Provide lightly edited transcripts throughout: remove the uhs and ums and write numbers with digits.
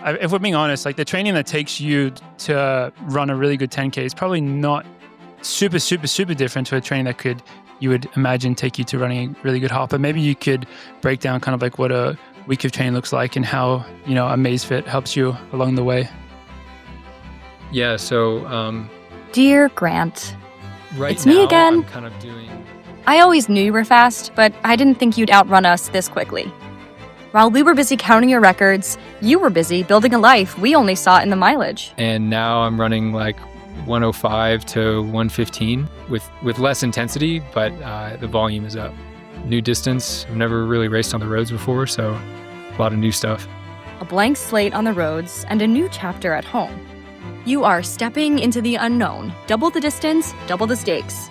if we're being honest, like the training that takes you to run a really good 10K is probably not super different to a training that you would imagine take you to running a really good half. But maybe you could break down kind of like what a week of training looks like and how, a MazeFit helps you along the way. Yeah, so Dear Grant, right it's now me again. I'm kind of doing... I always knew you were fast, but I didn't think you'd outrun us this quickly. While we were busy counting your records, you were busy building a life we only saw in the mileage. And now I'm running like 105 to 115 with less intensity, but the volume is up. New distance. I've never really raced on the roads before, so a lot of new stuff. A blank slate on the roads and a new chapter at home. You are stepping into the unknown. Double the distance, double the stakes.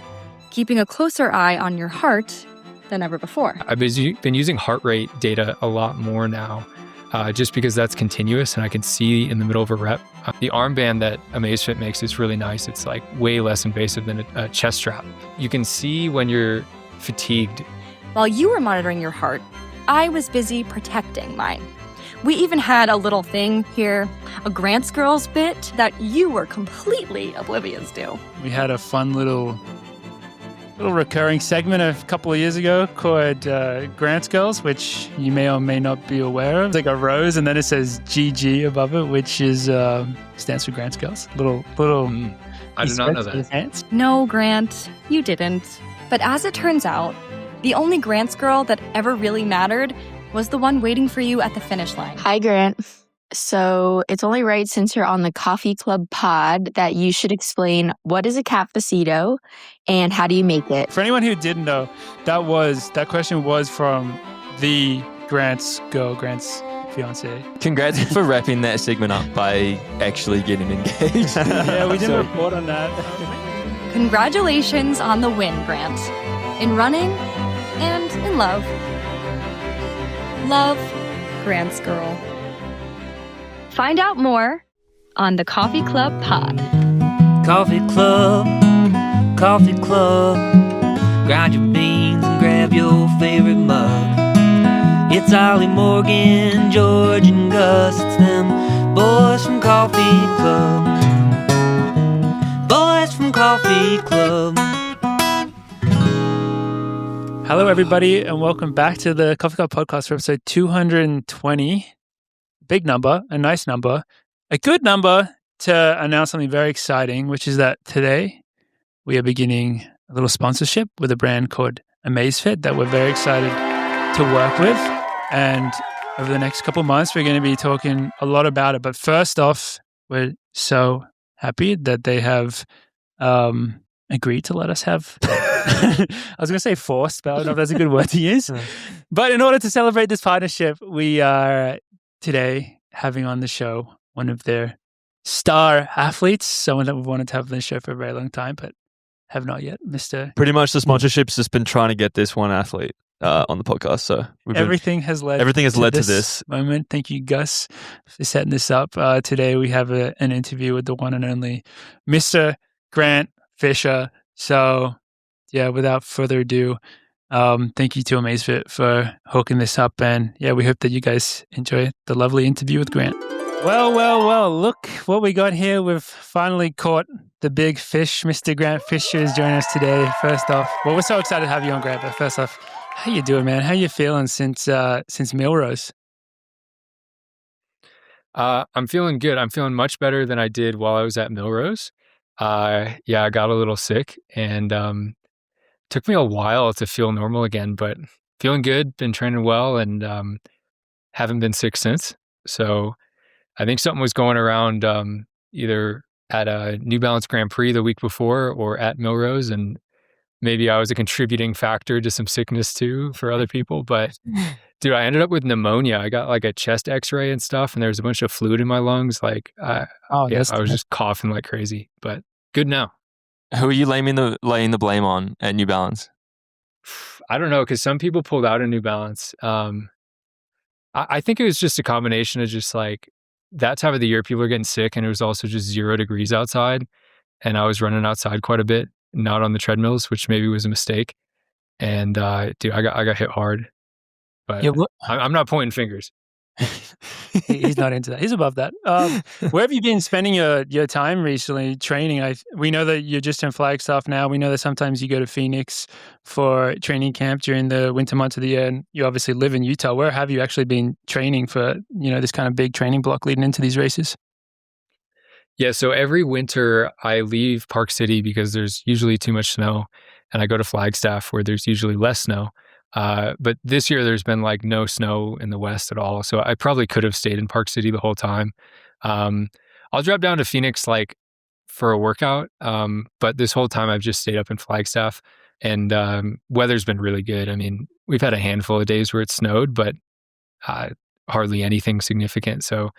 Keeping a closer eye on your heart than ever before. I've been using heart rate data a lot more now, just because that's continuous and I can see in the middle of a rep. The armband that AmazeFit makes is really nice. It's like way less invasive than a chest strap. You can see when you're fatigued. While you were monitoring your heart, I was busy protecting mine. We even had a little thing here, a Grant's Girls bit that you were completely oblivious to. We had a fun little recurring segment a couple of years ago called Grant's Girls, which you may or may not be aware of. It's like a rose, and then it says GG above it, which is stands for Grant's Girls. Little. I did not know that. No, Grant, you didn't. But as it turns out, the only Grant's Girl that ever really mattered was the one waiting for you at the finish line. Hi, Grant. So it's only right, since you're on the Coffee Club pod, that you should explain what is a cafecito and how do you make it? For anyone who didn't know, that question was from the Grant's girl, Grant's fiance. Congrats for wrapping that segment up by actually getting engaged. Yeah, we didn't report on that. Congratulations on the win, Grant. In running and in love. Love, Grant's Girl. Find out more on the Coffee Club pod. Coffee Club, Coffee Club. Grind your beans and grab your favorite mug. It's Ollie, Morgan, George, and Gus. It's them boys from Coffee Club. Boys from Coffee Club. Hello, everybody, and welcome back to the Coffee Club podcast for episode 220. Big number, a nice number, a good number to announce something very exciting, which is that today we are beginning a little sponsorship with a brand called AmazeFit that we're very excited to work with. And over the next couple of months, we're going to be talking a lot about it. But first off, we're so happy that they have agreed to let us have... I was going to say forced, but I don't know if that's a good word to use. But in order to celebrate this partnership, we are today having on the show one of their star athletes, someone that we've wanted to have on the show for a very long time, but have not yet, Mr. Pretty much the sponsorship's just been trying to get this one athlete on the podcast. So everything has led to this moment. Thank you, Gus, for setting this up. Today we have an interview with the one and only Mr. Grant Fisher. So yeah, without further ado, thank you to AmazeFit for hooking this up. And yeah, we hope that you guys enjoy the lovely interview with Grant. Well, look what we got here. We've finally caught the big fish. Mr. Grant Fisher is joining us today. First off, well, we're so excited to have you on, Grant. But first off, how you doing, man? How you feeling since Milrose? I'm feeling good. I'm feeling much better than I did while I was at Milrose. I got a little sick and took me a while to feel normal again, but feeling good, been training well, and haven't been sick since. So I think something was going around either at a New Balance Grand Prix the week before or at Milrose, and maybe I was a contributing factor to some sickness too for other people. But dude, I ended up with pneumonia. I got like a chest x-ray and stuff, and there was a bunch of fluid in my lungs. Like, I was just coughing like crazy, but good now. Who are you laying the blame on at New Balance? I don't know, because some people pulled out of New Balance. I think it was just a combination of just like that time of the year, people are getting sick, and it was also just 0 degrees outside, and I was running outside quite a bit, not on the treadmills, which maybe was a mistake. And dude, I got hit hard, but I'm not pointing fingers. He's not into that. He's above that. Where have you been spending your time recently training? We know that you're just in Flagstaff now. We know that sometimes you go to Phoenix for training camp during the winter months of the year, and you obviously live in Utah. Where have you actually been training for, this kind of big training block leading into these races? Yeah, so every winter I leave Park City because there's usually too much snow, and I go to Flagstaff where there's usually less snow. But this year there's been like no snow in the West at all, so I probably could have stayed in Park City the whole time. Um, I'll drop down to Phoenix like for a workout, but this whole time I've just stayed up in Flagstaff, and weather's been really good. I mean, we've had a handful of days where it snowed, but hardly anything significant. So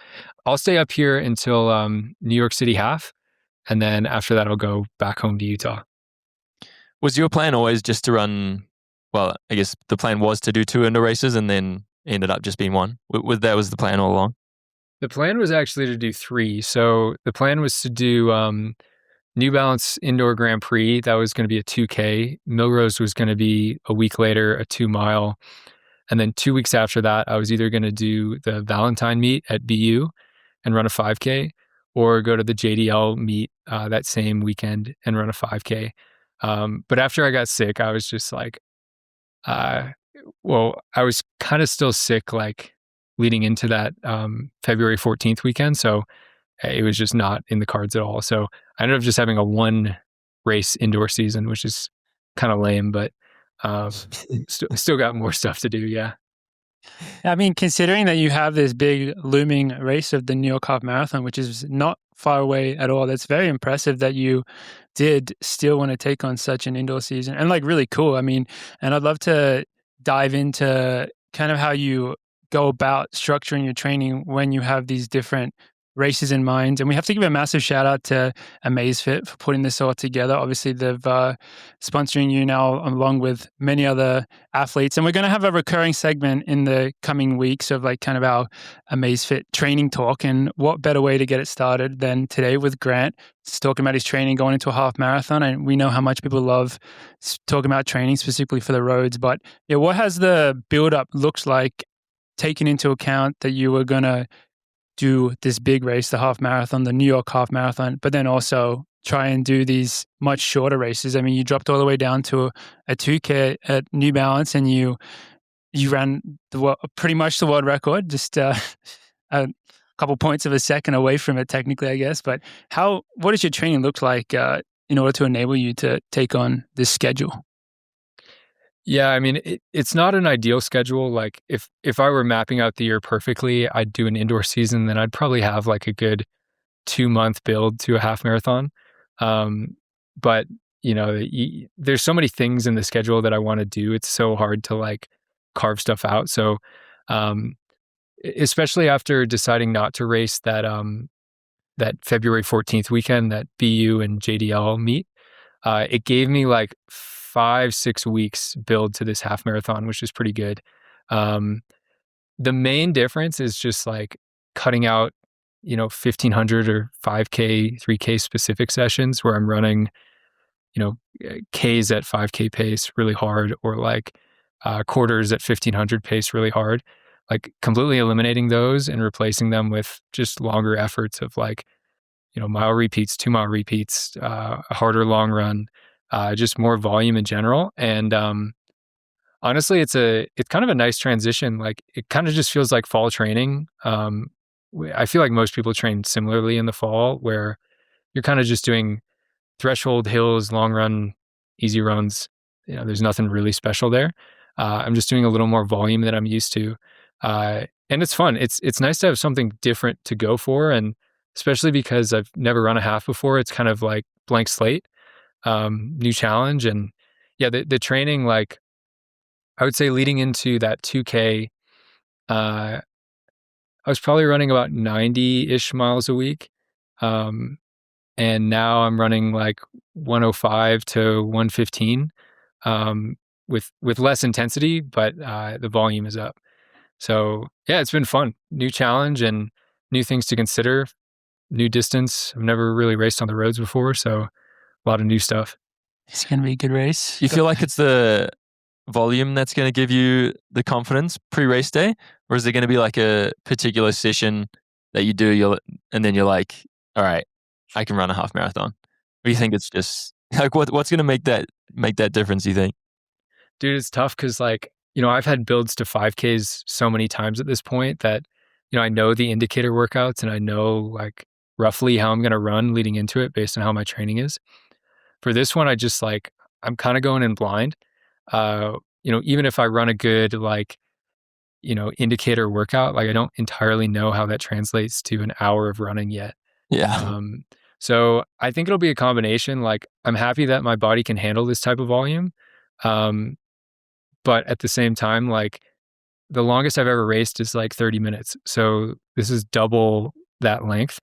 I'll stay up here until New York City half, and then after that I'll go back home to Utah. Was your plan always just to run? Well, I guess the plan was to do 2 indoor races, and then ended up just being one. That was the plan all along? The plan was actually to do 3. So the plan was to do New Balance Indoor Grand Prix. That was going to be a 2K. Millrose was going to be a week later, a 2-mile. And then 2 weeks after that, I was either going to do the Valentine meet at BU and run a 5K, or go to the JDL meet that same weekend and run a 5K. But after I got sick, I was just like, I was kind of still sick, like leading into that February 14th weekend. So it was just not in the cards at all. So I ended up just having a 1 race indoor season, which is kind of lame, but still got more stuff to do. Yeah. I mean, considering that you have this big looming race of the New York Half Marathon, which is not far away at all, that's very impressive that you did still want to take on such an indoor season, and like really cool. I mean, and I'd love to dive into kind of how you go about structuring your training when you have these different races in mind. And we have to give a massive shout out to AmazeFit for putting this all together. Obviously, they've sponsoring you now along with many other athletes. And we're going to have a recurring segment in the coming weeks of like kind of our AmazeFit training talk. And what better way to get it started than today with Grant, talking about his training going into a half marathon. And we know how much people love talking about training specifically for the roads. But yeah, what has the build up looked like, taking into account that you were going to do this big race, the half marathon, the New York half marathon, but then also try and do these much shorter races? I mean, you dropped all the way down to a 2K at New Balance, and you ran pretty much the world record, just a couple points of a second away from it technically, I guess. But what does your training look like in order to enable you to take on this schedule? Yeah, I mean, it's not an ideal schedule. Like if I were mapping out the year perfectly, I'd do an indoor season, then I'd probably have like a good 2-month build to a half marathon. But there's so many things in the schedule that I want to do. It's so hard to like carve stuff out. So, especially after deciding not to race that February 14th weekend, that BU and JDL meet, it gave me like 5-6 weeks build to this half marathon, which is pretty good. The main difference is just like cutting out, 1,500 or 5K, 3K specific sessions where I'm running, Ks at 5K pace really hard, or like quarters at 1,500 pace really hard. Like completely eliminating those and replacing them with just longer efforts of like, mile repeats, 2-mile repeats, a harder long run. Just more volume in general. And honestly, it's kind of a nice transition. Like it kind of just feels like fall training. I feel like most people train similarly in the fall, where you're kind of just doing threshold hills, long run, easy runs. There's nothing really special there. I'm just doing a little more volume than I'm used to. And it's fun. It's nice to have something different to go for. And especially because I've never run a half before, it's kind of like blank slate. New challenge. And yeah, the training, like I would say leading into that 2K, I was probably running about 90-ish miles a week. And now I'm running like 105 to 115, with less intensity, but the volume is up. So yeah, it's been fun. New challenge and new things to consider, new distance. I've never really raced on the roads before, so a lot of new stuff. It's going to be a good race. You feel like it's the volume that's going to give you the confidence pre-race day? Or is there going to be like a particular session that you do and then you're like, all right, I can run a half marathon? Or do you think it's just like what's going to make that difference, you think? Dude, it's tough because like, I've had builds to 5Ks so many times at this point that, I know the indicator workouts and I know like roughly how I'm going to run leading into it based on how my training is. For this one, I'm kind of going in blind. Even if I run a good like, indicator workout, like I don't entirely know how that translates to an hour of running yet. Yeah. So I think it'll be a combination. Like I'm happy that my body can handle this type of volume. But at the same time, like the longest I've ever raced is like 30 minutes. So this is double that length.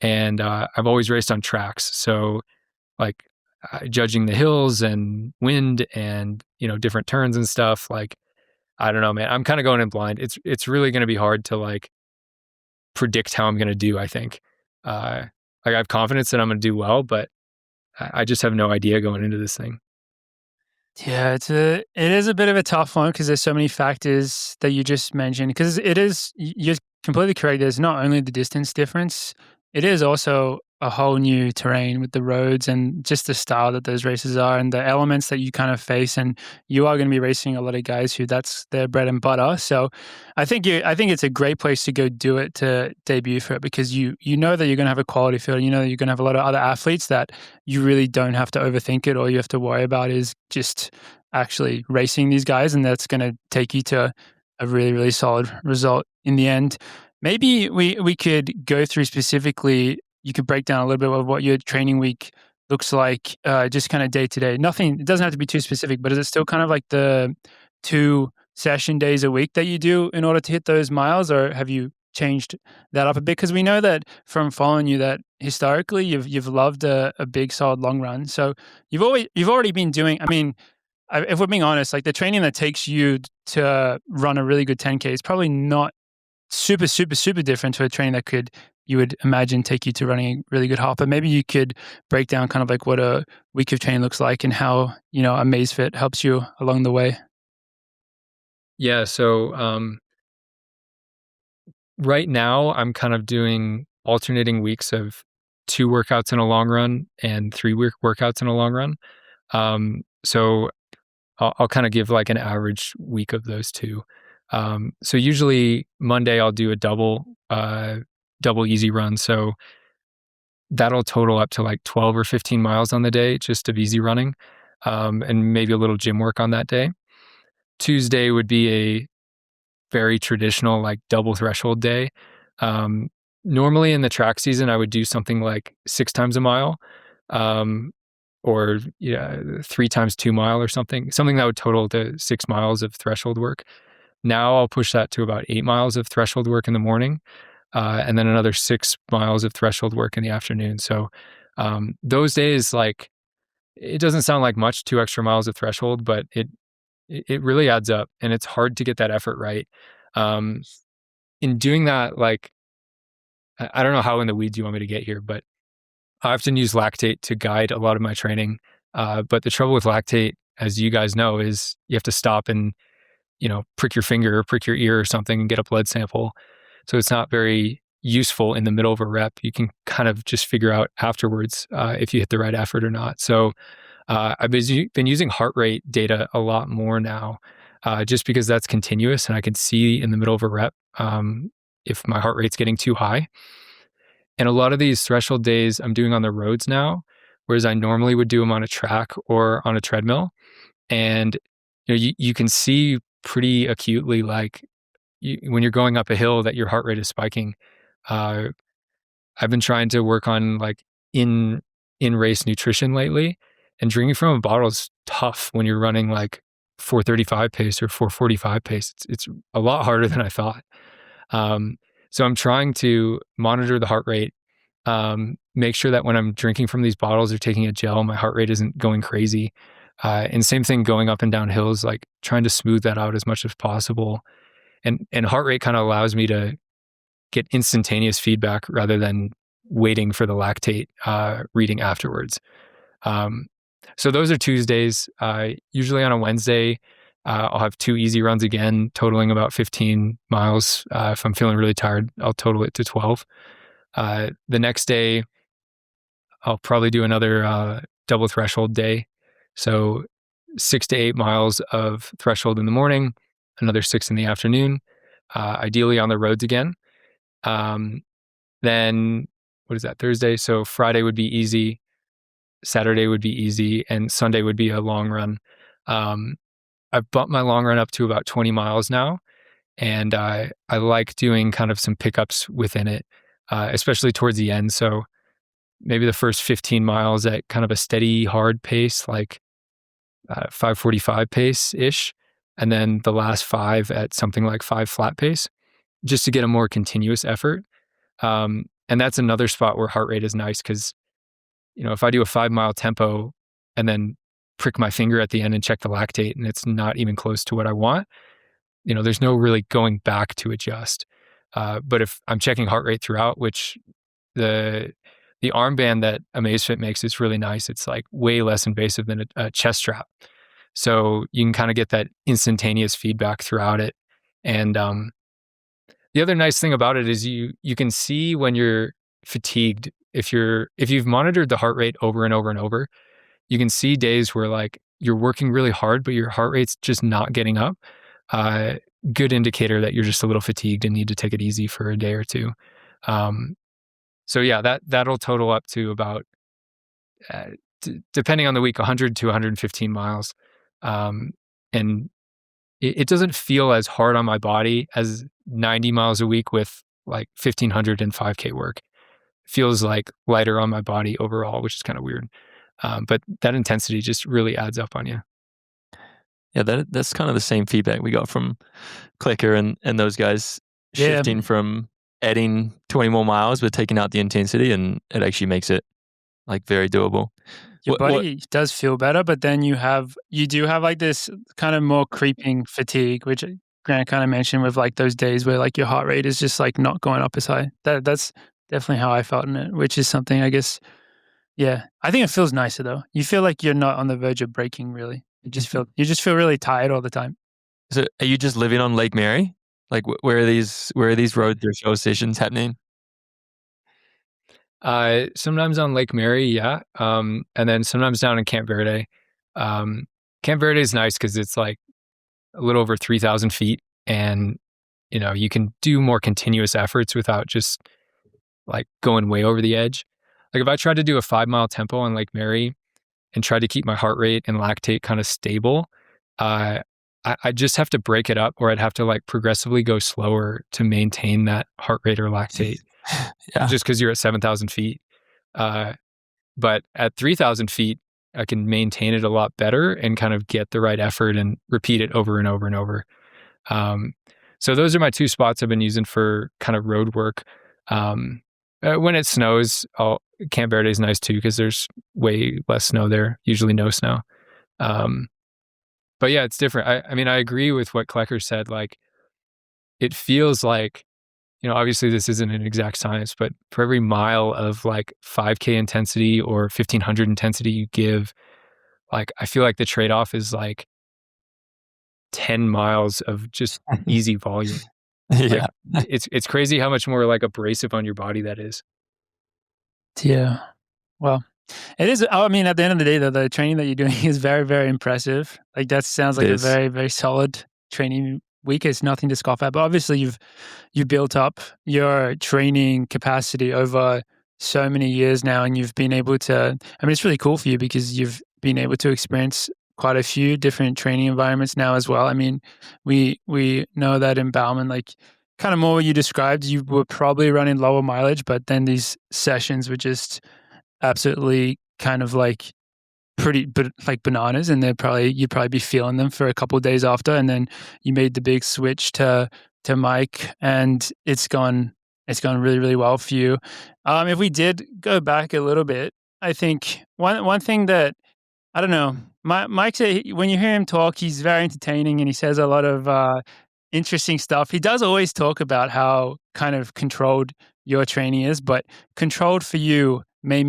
And I've always raced on tracks. So like judging the hills and wind and, different turns and stuff, like, I don't know, man, I'm kind of going in blind. It's really going to be hard to like predict how I'm going to do, I think. Like I have confidence that I'm going to do well, but I just have no idea going into this thing. Yeah, it is a bit of a tough one because there's so many factors that you just mentioned. Because you're completely correct. There's not only the distance difference, it is also a whole new terrain with the roads and just the style that those races are and the elements that you kind of face. And you are going to be racing a lot of guys who that's their bread and butter. So I think it's a great place to go do it, to debut for it, because you know that you're going to have a quality field. You know that you're going to have a lot of other athletes that you really don't have to overthink it. All you have to worry about is just actually racing these guys, and that's going to take you to a really, really solid result in the end. Maybe we could go through specifically, you could break down a little bit of what your training week looks like, just kind of day to day. Nothing, it doesn't have to be too specific, but is it still kind of like the 2 session days a week that you do in order to hit those miles, or have you changed that up a bit? Because we know that from following you that historically you've loved a big solid long run. So you've already been doing, I mean, if we're being honest, like the training that takes you to run a really good 10K is probably not super, super, super different to a training that you would imagine take you to running a really good half. But maybe you could break down kind of like what a week of training looks like and how, a maze fit helps you along the way. Yeah. So right now I'm kind of doing alternating weeks of 2 workouts in a long run and 3 workouts in a long run. So I'll kind of give like an average week of those 2. So usually Monday I'll do a double easy run. So that'll total up to like 12 or 15 miles on the day, just of easy running, and maybe a little gym work on that day. Tuesday would be a very traditional like double threshold day. Normally in the track season, I would do something like 6 times a mile, or 3 times 2 mile or something that would total to 6 miles of threshold work. Now I'll push that to about 8 miles of threshold work in the morning, and then another 6 miles of threshold work in the afternoon. So those days, like, it doesn't sound like much, 2 extra miles of threshold, but it really adds up, and it's hard to get that effort right. In doing that, like, I don't know how in the weeds you want me to get here, but I often use lactate to guide a lot of my training. But the trouble with lactate, as you guys know, is you have to stop and, prick your finger or prick your ear or something and get a blood sample. So it's not very useful in the middle of a rep. You can kind of just figure out afterwards if you hit the right effort or not. So I've been using heart rate data a lot more now, just because that's continuous and I can see in the middle of a rep if my heart rate's getting too high. And a lot of these threshold days I'm doing on the roads now, whereas I normally would do them on a track or on a treadmill. And you can see pretty acutely, like when you're going up a hill, that your heart rate is spiking. I've been trying to work on like in race nutrition lately, and drinking from a bottle is tough when you're running like 4:35 pace or 4:45 pace. It's a lot harder than I thought. So I'm trying to monitor the heart rate, make sure that when I'm drinking from these bottles or taking a gel, my heart rate isn't going crazy. And same thing going up and down hills, like trying to smooth that out as much as possible. And heart rate kind of allows me to get instantaneous feedback rather than waiting for the lactate reading afterwards. So those are Tuesdays. Usually on a Wednesday, I'll have 2 easy runs again, totaling about 15 miles. If I'm feeling really tired, I'll total it to 12. The next day, I'll probably do another double threshold day. So 6 to 8 miles of threshold in the morning, another 6 in the afternoon, ideally on the roads again. Then, what is that, Thursday? So Friday would be easy, Saturday would be easy, and Sunday would be a long run. I've bumped my long run up to about 20 miles now, and I like doing kind of some pickups within it, especially towards the end. So maybe the first 15 miles at kind of a steady, hard pace, like 5:45 pace-ish, and then the last 5 at something like 5 flat pace, just to get a more continuous effort. And that's another spot where heart rate is nice because, if I do a 5-mile tempo and then prick my finger at the end and check the lactate and it's not even close to what I want, there's no really going back to adjust. But if I'm checking heart rate throughout, which the armband that Amazfit makes is really nice. It's like way less invasive than a chest strap. So you can kind of get that instantaneous feedback throughout it. And the other nice thing about it is you can see when you're fatigued. If you've monitored the heart rate over and over and over, you can see days where like you're working really hard, but your heart rate's just not getting up. Good indicator that you're just a little fatigued and need to take it easy for a day or two. So yeah, that'll total up to about, depending on the week, 100 to 115 miles. And it doesn't feel as hard on my body as 90 miles a week with like 1,500 and 5K work. It feels like lighter on my body overall, which is kind of weird. But that intensity just really adds up on you. Yeah, that's kind of the same feedback we got from Clicker and those guys, shifting from adding 20 more miles but taking out the intensity, and it actually makes it like very doable. Your body does feel better, but then you do have like this kind of more creeping fatigue, which Grant kind of mentioned, with like those days where like your heart rate is just like not going up as high. That's definitely how I felt in it, which is something I guess. Yeah, I think it feels nicer though. You feel like you're not on the verge of breaking. Really, you just feel really tired all the time. So, are you just living on Lake Mary? Like, where are these road or show sessions happening? Sometimes on Lake Mary, yeah, and then sometimes down in Camp Verde. Camp Verde is nice because it's like a little over 3,000 feet, and you can do more continuous efforts without just like going way over the edge. Like if I tried to do a 5-mile tempo on Lake Mary and tried to keep my heart rate and lactate kind of stable, I just have to break it up, or I'd have to like progressively go slower to maintain that heart rate or lactate. Just because you're at 7,000 feet. But at 3,000 feet, I can maintain it a lot better and kind of get the right effort and repeat it over and over and over. So those are my 2 spots I've been using for kind of road work. When it snows, Camp Verde is nice too because there's way less snow there, usually no snow. But yeah, it's different. I mean, I agree with what Klecker said. Like, it feels like, obviously this isn't an exact science, but for every mile of like 5K intensity or 1,500 intensity you give, like, I feel like the trade-off is like 10 miles of just easy volume. Yeah. Like, it's crazy how much more like abrasive on your body that is. Yeah. Well, it is. I mean, at the end of the day, though, the training that you're doing is very, very impressive. Like that sounds like a very, very solid training week. It's nothing to scoff at. But obviously, you've built up your training capacity over so many years now, and you've been able to. I mean, it's really cool for you because you've been able to experience quite a few different training environments now as well. I mean, we know that in Bauman, like kind of more what you described, you were probably running lower mileage, but then these sessions were just absolutely kind of like pretty like bananas, and you'd probably be feeling them for a couple of days after, and then you made the big switch to Mike, and it's gone really, really well for you. If we did go back a little bit, I think one thing that I don't know, Mike said when you hear him talk, he's very entertaining and he says a lot of interesting stuff. He does always talk about how kind of controlled your training is, but controlled for you may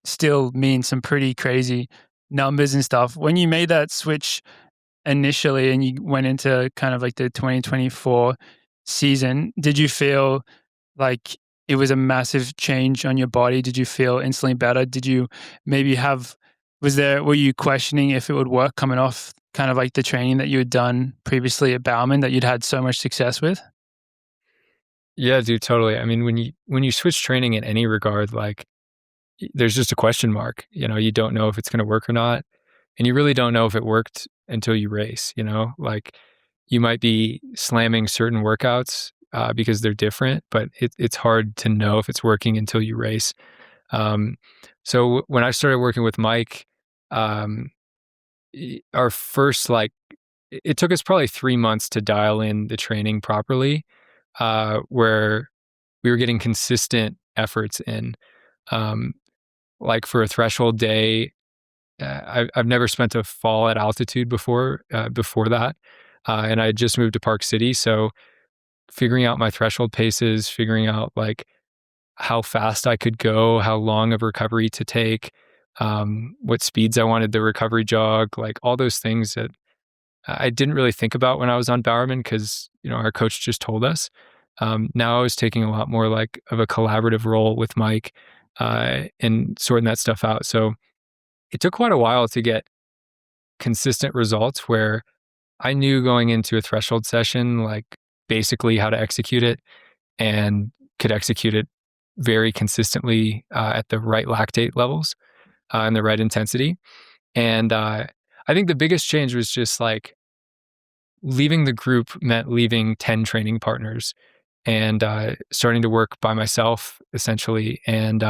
still mean some pretty crazy numbers and stuff. When you made that switch initially and you went into kind of like the 2024 season, did you feel like it was a massive change on your body? Did you feel instantly better? Did you maybe were you questioning if it would work coming off kind of like the training that you had done previously at Bowerman that you'd had so much success with? Yeah, dude, totally. I mean, when you switch training in any regard, like there's just a question mark. You don't know if it's going to work or not, and you really don't know if it worked until you race. Like you might be slamming certain workouts because they're different, but it's hard to know if it's working until you race. So when I started working with Mike, our first it took us probably 3 months to dial in the training properly, where we were getting consistent efforts in. Like for a threshold day, I've never spent a fall at altitude before that, and I had just moved to Park City, so figuring out my threshold paces, figuring out like how fast I could go, how long of recovery to take, what speeds I wanted the recovery jog, like all those things that I didn't really think about when I was on Bowerman because our coach just told us. Now I was taking a lot more like of a collaborative role with Mike and sorting that stuff out. So it took quite a while to get consistent results where I knew going into a threshold session, like basically how to execute it and could execute it very consistently at the right lactate levels and the right intensity. And I think the biggest change was just like leaving the group meant leaving 10 training partners and starting to work by myself essentially. And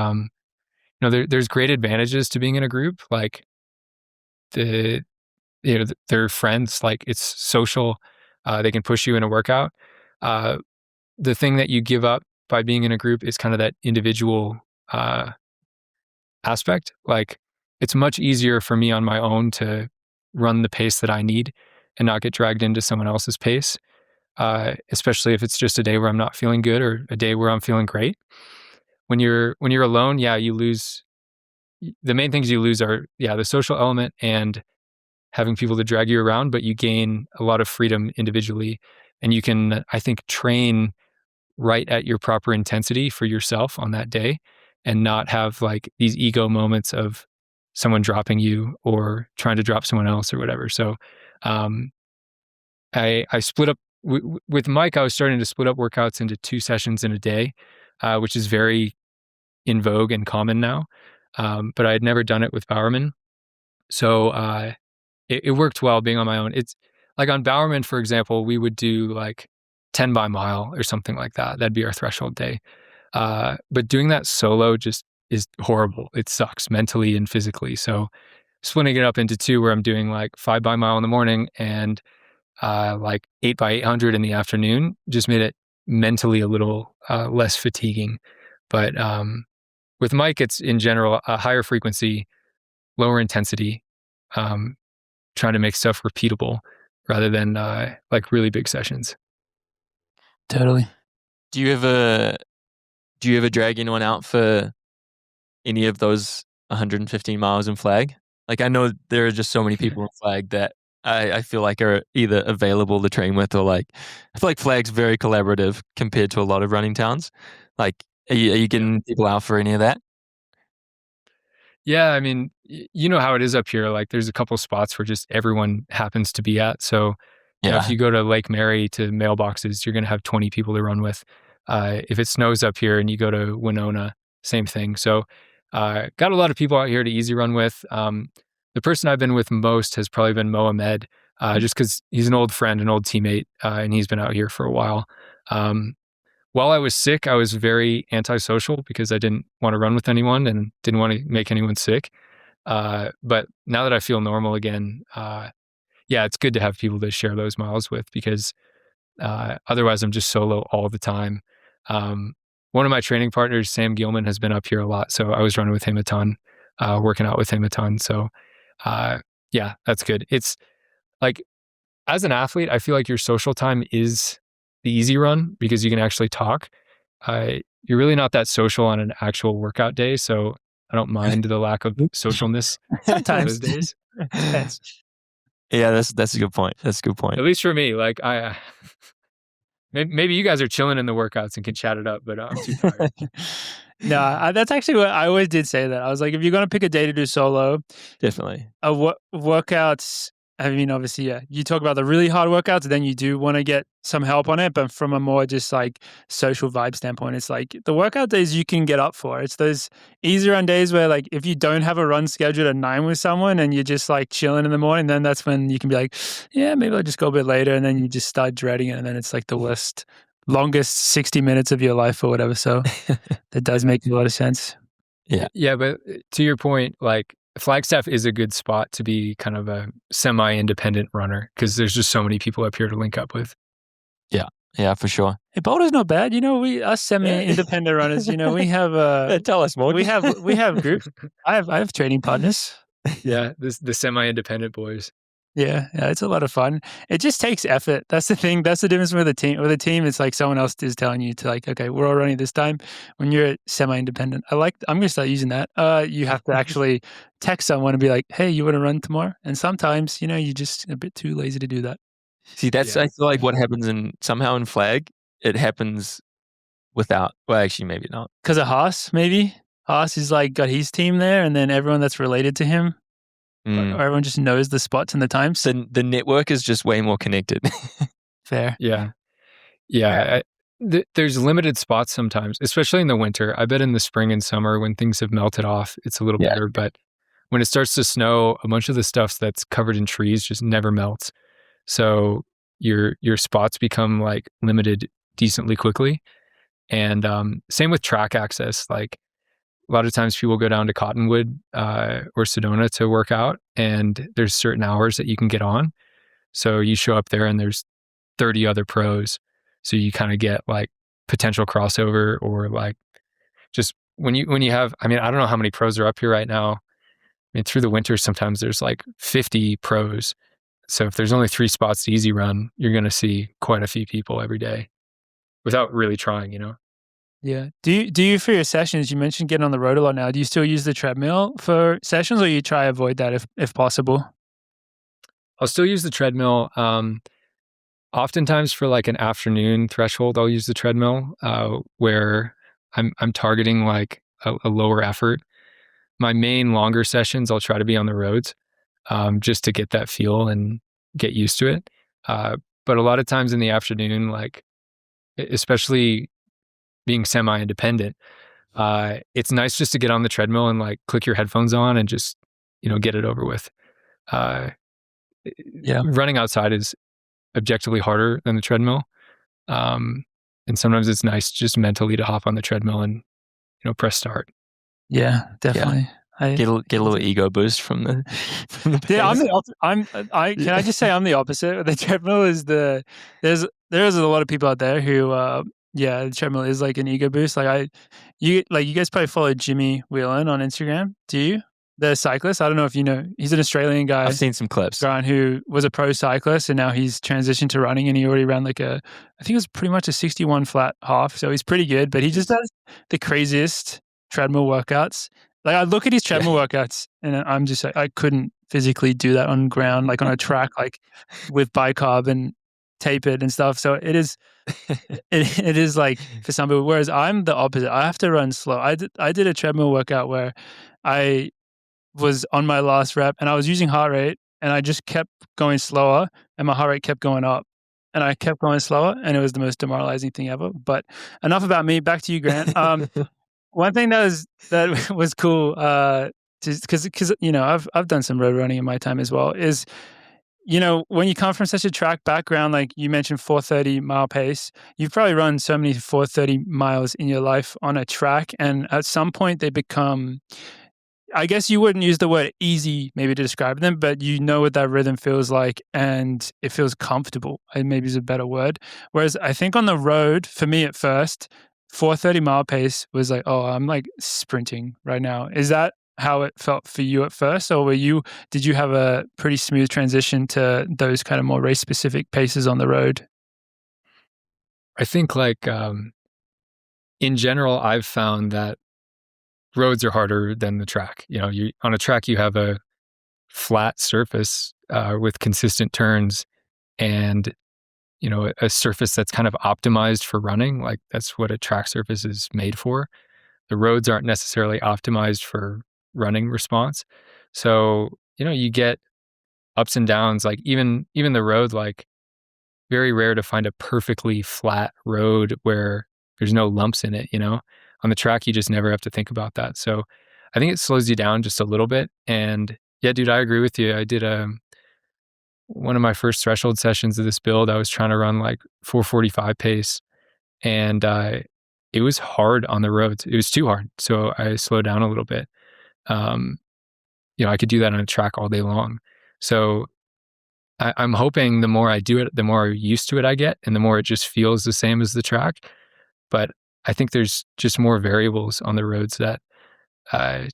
there's great advantages to being in a group. Like they're friends. Like it's social. They can push you in a workout. The thing that you give up by being in a group is kind of that individual aspect. Like it's much easier for me on my own to run the pace that I need and not get dragged into someone else's pace, especially if it's just a day where I'm not feeling good or a day where I'm feeling great. When you're alone, yeah, you lose. The main things you lose are the social element and having people to drag you around, but you gain a lot of freedom individually, and you can, I think, train right at your proper intensity for yourself on that day and not have like these ego moments of someone dropping you or trying to drop someone else or whatever. So I split up with Mike. I was starting to split up workouts into 2 sessions in a day, which is very in vogue and common now. But I had never done it with Bowerman. So it worked well being on my own. It's like on Bowerman, for example, we would do like 10 by mile or something like that. That'd be our threshold day. But doing that solo just is horrible. It sucks mentally and physically. So splitting it up into 2 where I'm doing like 5 by mile in the morning and like 8 by 800 in the afternoon just made it mentally a little less fatiguing. But with Mike, it's in general a higher frequency, lower intensity, trying to make stuff repeatable rather than like really big sessions. Totally. Do you ever drag anyone out for any of those 115 miles in flag? Like I know there are just so many people in flag that I feel like are either available to train with or like I feel like flag's very collaborative compared to a lot of running towns. Like are you getting people out for any of that? Yeah, I mean, you know how it is up here. Like there's a couple spots where just everyone happens to be at. So if you go to Lake Mary to mailboxes, you're going to have 20 people to run with. If it snows up here and you go to Winona, same thing. So got a lot of people out here to easy run with. The person I've been with most has probably been Mohamed, just because he's an old friend, an old teammate, and he's been out here for a while. While I was sick, I was very antisocial because I didn't want to run with anyone and didn't want to make anyone sick. But now that I feel normal again, it's good to have people to share those miles with because otherwise I'm just solo all the time. One of my training partners, Sam Gilman, has been up here a lot. So I was running with him a ton, working out with him a ton. So that's good. It's like, as an athlete, I feel like your social time is the easy run because you can actually talk. You're really not that social on an actual workout day. So I don't mind the lack of socialness Sometimes. those days. Yeah, that's a good point. That's a good point. At least for me, like maybe you guys are chilling in the workouts and can chat it up, but I'm too tired. No, that's actually what I always did say that. I was like, if you're going to pick a day to do solo, Definitely. workouts, I mean, obviously, yeah, you talk about the really hard workouts, then you do want to get some help on it. But from a more just like social vibe standpoint, it's like the workout days you can get up for. It's those easy run days where like if you don't have a run scheduled at 9 with someone and you're just like chilling in the morning, then that's when you can be like, yeah, maybe I'll just go a bit later. And then you just start dreading it. And then it's like the longest 60 minutes of your life or whatever. So that does make a lot of sense. Yeah, but to your point, like Flagstaff is a good spot to be kind of a semi-independent runner because there's just so many people up here to link up with. Yeah, for sure. Hey, Boulder's not bad. You know, us semi-independent runners, you know, we have Tell us more. we have groups. I have training partners. Yeah, the semi-independent boys. Yeah, it's a lot of fun. It just takes effort. That's the thing. That's the difference with a team. With a team, it's like someone else is telling you to like, okay, we're all running this time. When you're semi-independent, I'm going to start using that. You have to actually text someone and be like, hey, you want to run tomorrow? And sometimes, you know, you're just a bit too lazy to do that. See, that's I feel like what happens somehow in flag, it happens without. Well, actually, maybe not. Because of Haas, maybe Haas is like got his team there, and then everyone that's related to him, or everyone just knows the spots and the times. So the network is just way more connected. Fair. Yeah. There's limited spots sometimes, especially in the winter. I bet in the spring and summer when things have melted off, it's a little better. But when it starts to snow, a bunch of the stuff that's covered in trees just never melts. So your spots become like limited decently quickly. And same with track access. Like a lot of times people go down to Cottonwood or Sedona to work out, and there's certain hours that you can get on. So you show up there and there's 30 other pros. So you kind of get like potential crossover, or like just when you have, I mean, I don't know how many pros are up here right now. I mean, through the winter, sometimes there's like 50 pros. So if there's only 3 spots to easy run, you're going to see quite a few people every day without really trying, you know? Yeah. Do you for your sessions, you mentioned getting on the road a lot now. Do you still use the treadmill for sessions, or you try to avoid that if possible? I'll still use the treadmill. Oftentimes for like an afternoon threshold, I'll use the treadmill where I'm targeting like a lower effort. My main longer sessions, I'll try to be on the roads just to get that feel and get used to it. But a lot of times in the afternoon, like especially being semi-independent, it's nice just to get on the treadmill and like click your headphones on and just, you know, get it over with. Running outside is objectively harder than the treadmill. And sometimes it's nice just mentally to hop on the treadmill and, you know, press start. Yeah, definitely. Get a little ego boost from the yeah, can I just say I'm the opposite. The treadmill is there's a lot of people out there who the treadmill is like an ego boost. Like you guys probably follow Jimmy Whelan on Instagram, do you? The cyclist. I don't know if you know, he's an Australian guy. I've seen some clips. Grant, who was a pro cyclist and now he's transitioned to running, and he already ran like I think it was pretty much a 61 flat half. So he's pretty good, but he just does the craziest treadmill workouts. Like I look at his treadmill workouts and I'm just like, I couldn't physically do that on ground, like on a track, like with bicarb and tapered and stuff. So it is like for some people, whereas I'm the opposite. I have to run slow. I did a treadmill workout where I was on my last rep and I was using heart rate and I just kept going slower and my heart rate kept going up and I kept going slower and it was the most demoralizing thing ever. But enough about me. Back to you, Grant. One thing that was cool, because you know I've done some road running in my time as well, is, you know, when you come from such a track background, like you mentioned 4:30 mile pace, you've probably run so many 4:30 miles in your life on a track, and at some point they become, I guess you wouldn't use the word easy maybe to describe them, but you know what that rhythm feels like and it feels comfortable, maybe is a better word. Whereas I think on the road, for me at first, 4:30 mile pace was like, oh, I'm like sprinting right now. Is that how it felt for you at first? Or did you have a pretty smooth transition to those kind of more race specific paces on the road? I think like in general, I've found that roads are harder than the track. You know, on a track, you have a flat surface with consistent turns and, a surface that's kind of optimized for running. Like that's what a track surface is made for. The roads aren't necessarily optimized for running response. So, you get ups and downs, like even the road, like very rare to find a perfectly flat road where there's no lumps in it, On the track, you just never have to think about that. So I think it slows you down just a little bit. And yeah, dude, I agree with you. I did one of my first threshold sessions of this build. I was trying to run like 4:45 pace, and it was hard on the roads. It was too hard. So I slowed down a little bit. I could do that on a track all day long. So I'm hoping the more I do it, the more used to it I get, and the more it just feels the same as the track. But I think there's just more variables on the roads that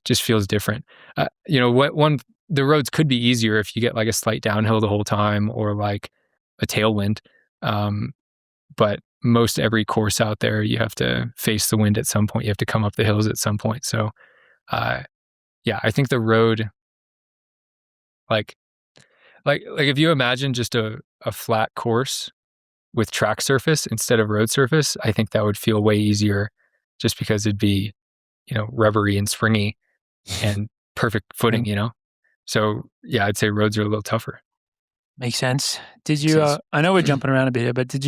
just feels different. The roads could be easier if you get like a slight downhill the whole time or like a tailwind. But most every course out there, you have to face the wind at some point. You have to come up the hills at some point. So, I think the road, like if you imagine just a flat course with track surface instead of road surface, I think that would feel way easier just because it'd be, rubbery and springy and perfect footing, So yeah, I'd say roads are a little tougher. Makes sense. Did you, I know we're jumping around a bit here, but did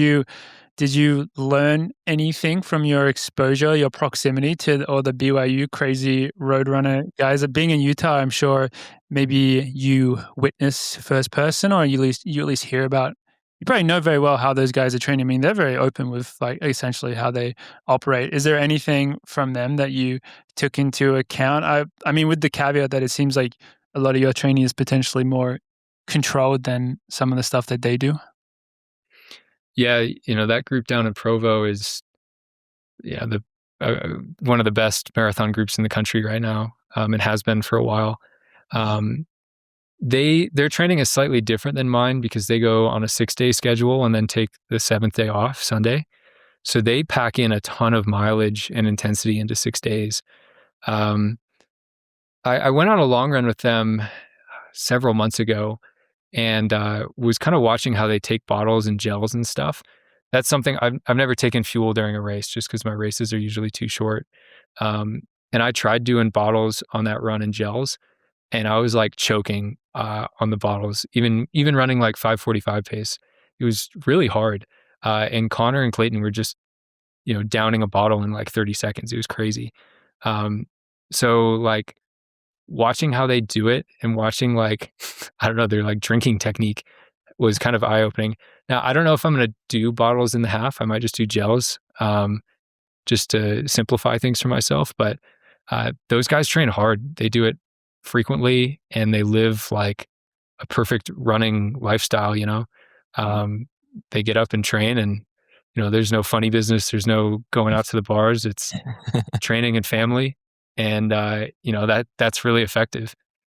you learn anything from your exposure, your proximity to all the BYU crazy roadrunner guys? Being in Utah, I'm sure maybe you witness first person, or you at least hear about. You probably know very well how those guys are training. I mean, they're very open with like essentially how they operate. Is there anything from them that you took into account? I mean, with the caveat that it seems like a lot of your training is potentially more controlled than some of the stuff that they do. Yeah, that group down in Provo is, the one of the best marathon groups in the country right now. It has been for a while. Their training is slightly different than mine because they go on a 6-day schedule and then take the 7th day off, Sunday. So they pack in a ton of mileage and intensity into 6 days. I went on a long run with them several months ago and was kind of watching how they take bottles and gels and stuff. That's something I've never taken fuel during a race just because my races are usually too short. And I tried doing bottles on that run and gels, and I was like choking on the bottles, even running like 5:45 pace. It was really hard. And Connor and Clayton were just, downing a bottle in like 30 seconds. It was crazy. So like watching how they do it and watching like, I don't know, their like drinking technique was kind of eye-opening. Now, I don't know if I'm going to do bottles in the half. I might just do gels just to simplify things for myself. But those guys train hard. They do it frequently and they live like a perfect running lifestyle, They get up and train and, there's no funny business. There's no going out to the bars. It's training and family. And, that's really effective.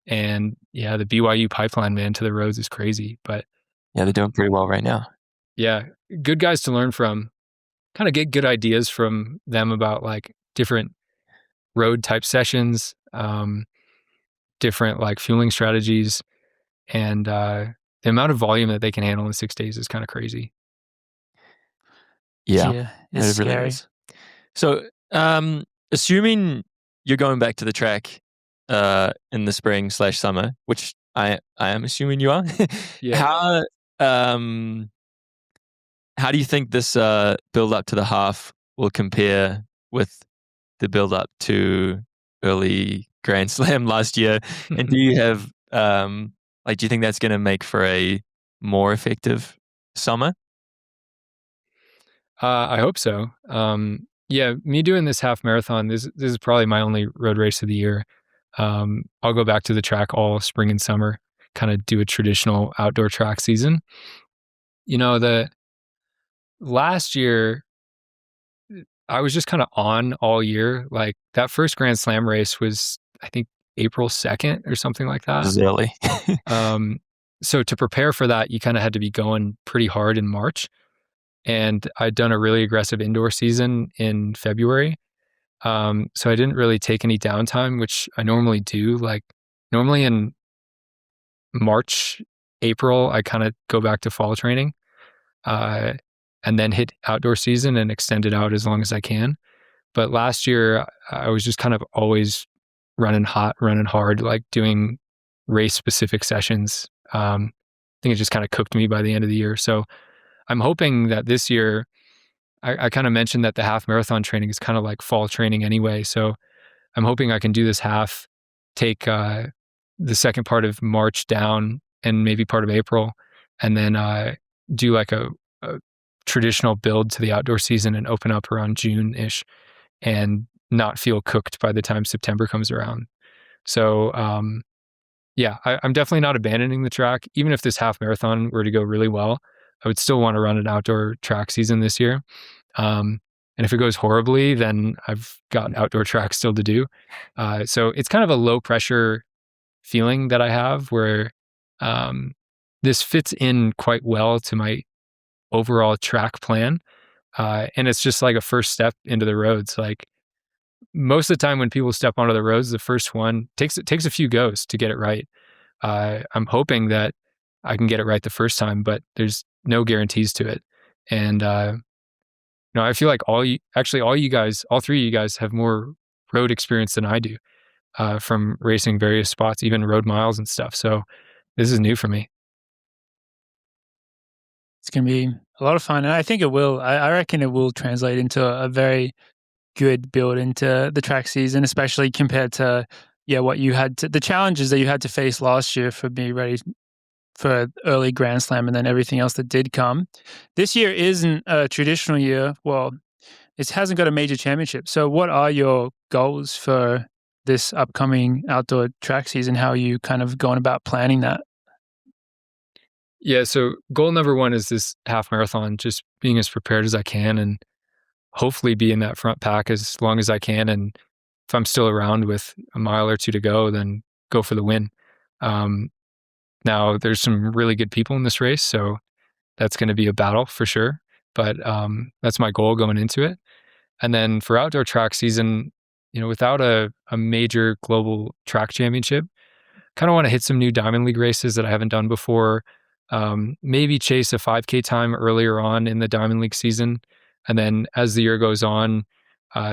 And yeah, the BYU pipeline, man, to the roads is crazy. But yeah, they're doing pretty well right now. Yeah, good guys to learn from. Kind of get good ideas from them about like different road type sessions, different like fueling strategies, and the amount of volume that they can handle in 6 days is kind of crazy. Yeah, it's it really scary. is. So, assuming you're going back to the track in the spring/summer, which I am assuming you are. Yeah. How do you think this build up to the half will compare with the build up to early Grand Slam last year? And do you have do you think that's going to make for a more effective summer? I hope so. Yeah, me doing this half marathon, this is probably my only road race of the year. I'll go back to the track all spring and summer, kind of do a traditional outdoor track season. The last year, I was just kind of on all year. Like that first Grand Slam race was, I think, April 2nd or something like that. This is early. So to prepare for that, you kind of had to be going pretty hard in March. And I'd done a really aggressive indoor season in February. So I didn't really take any downtime, which I normally do. Like normally in March, April, I kind of go back to fall training, and then hit outdoor season and extend it out as long as I can. But last year, I was just kind of always running hot, running hard, like doing race-specific sessions. I think it just kind of cooked me by the end of the year. So I'm hoping that this year, I kind of mentioned that the half marathon training is kind of like fall training anyway. So I'm hoping I can do this half, take the second part of March down and maybe part of April, and then do like a traditional build to the outdoor season and open up around June-ish and not feel cooked by the time September comes around. So yeah, I'm definitely not abandoning the track. Even if this half marathon were to go really well, I would still want to run an outdoor track season this year. And if it goes horribly, then I've got outdoor tracks still to do. So it's kind of a low pressure feeling that I have where this fits in quite well to my overall track plan. And it's just like a first step into the roads. Like most of the time when people step onto the roads, the first one takes a few goes to get it right. I'm hoping that I can get it right the first time, but there's no guarantees to it. And I feel like all three of you guys have more road experience than I do, from racing various spots, even road miles and stuff. So this is new for me. It's going to be a lot of fun. And I think it will. I reckon it will translate into a very good build into the track season, especially compared to, what you had to, the challenges that you had to face last year for being ready for early Grand Slam and then everything else that did come. This year isn't a traditional year. Well, it hasn't got a major championship. So what are your goals for this upcoming outdoor track season? How are you kind of going about planning that? Yeah, so goal number one is this half marathon, just being as prepared as I can and hopefully be in that front pack as long as I can. And if I'm still around with a mile or two to go, then go for the win. Now, there's some really good people in this race, so that's going to be a battle for sure. But that's my goal going into it. And then for outdoor track season, without a major global track championship, kind of want to hit some new Diamond League races that I haven't done before. Maybe chase a 5K time earlier on in the Diamond League season. And then as the year goes on,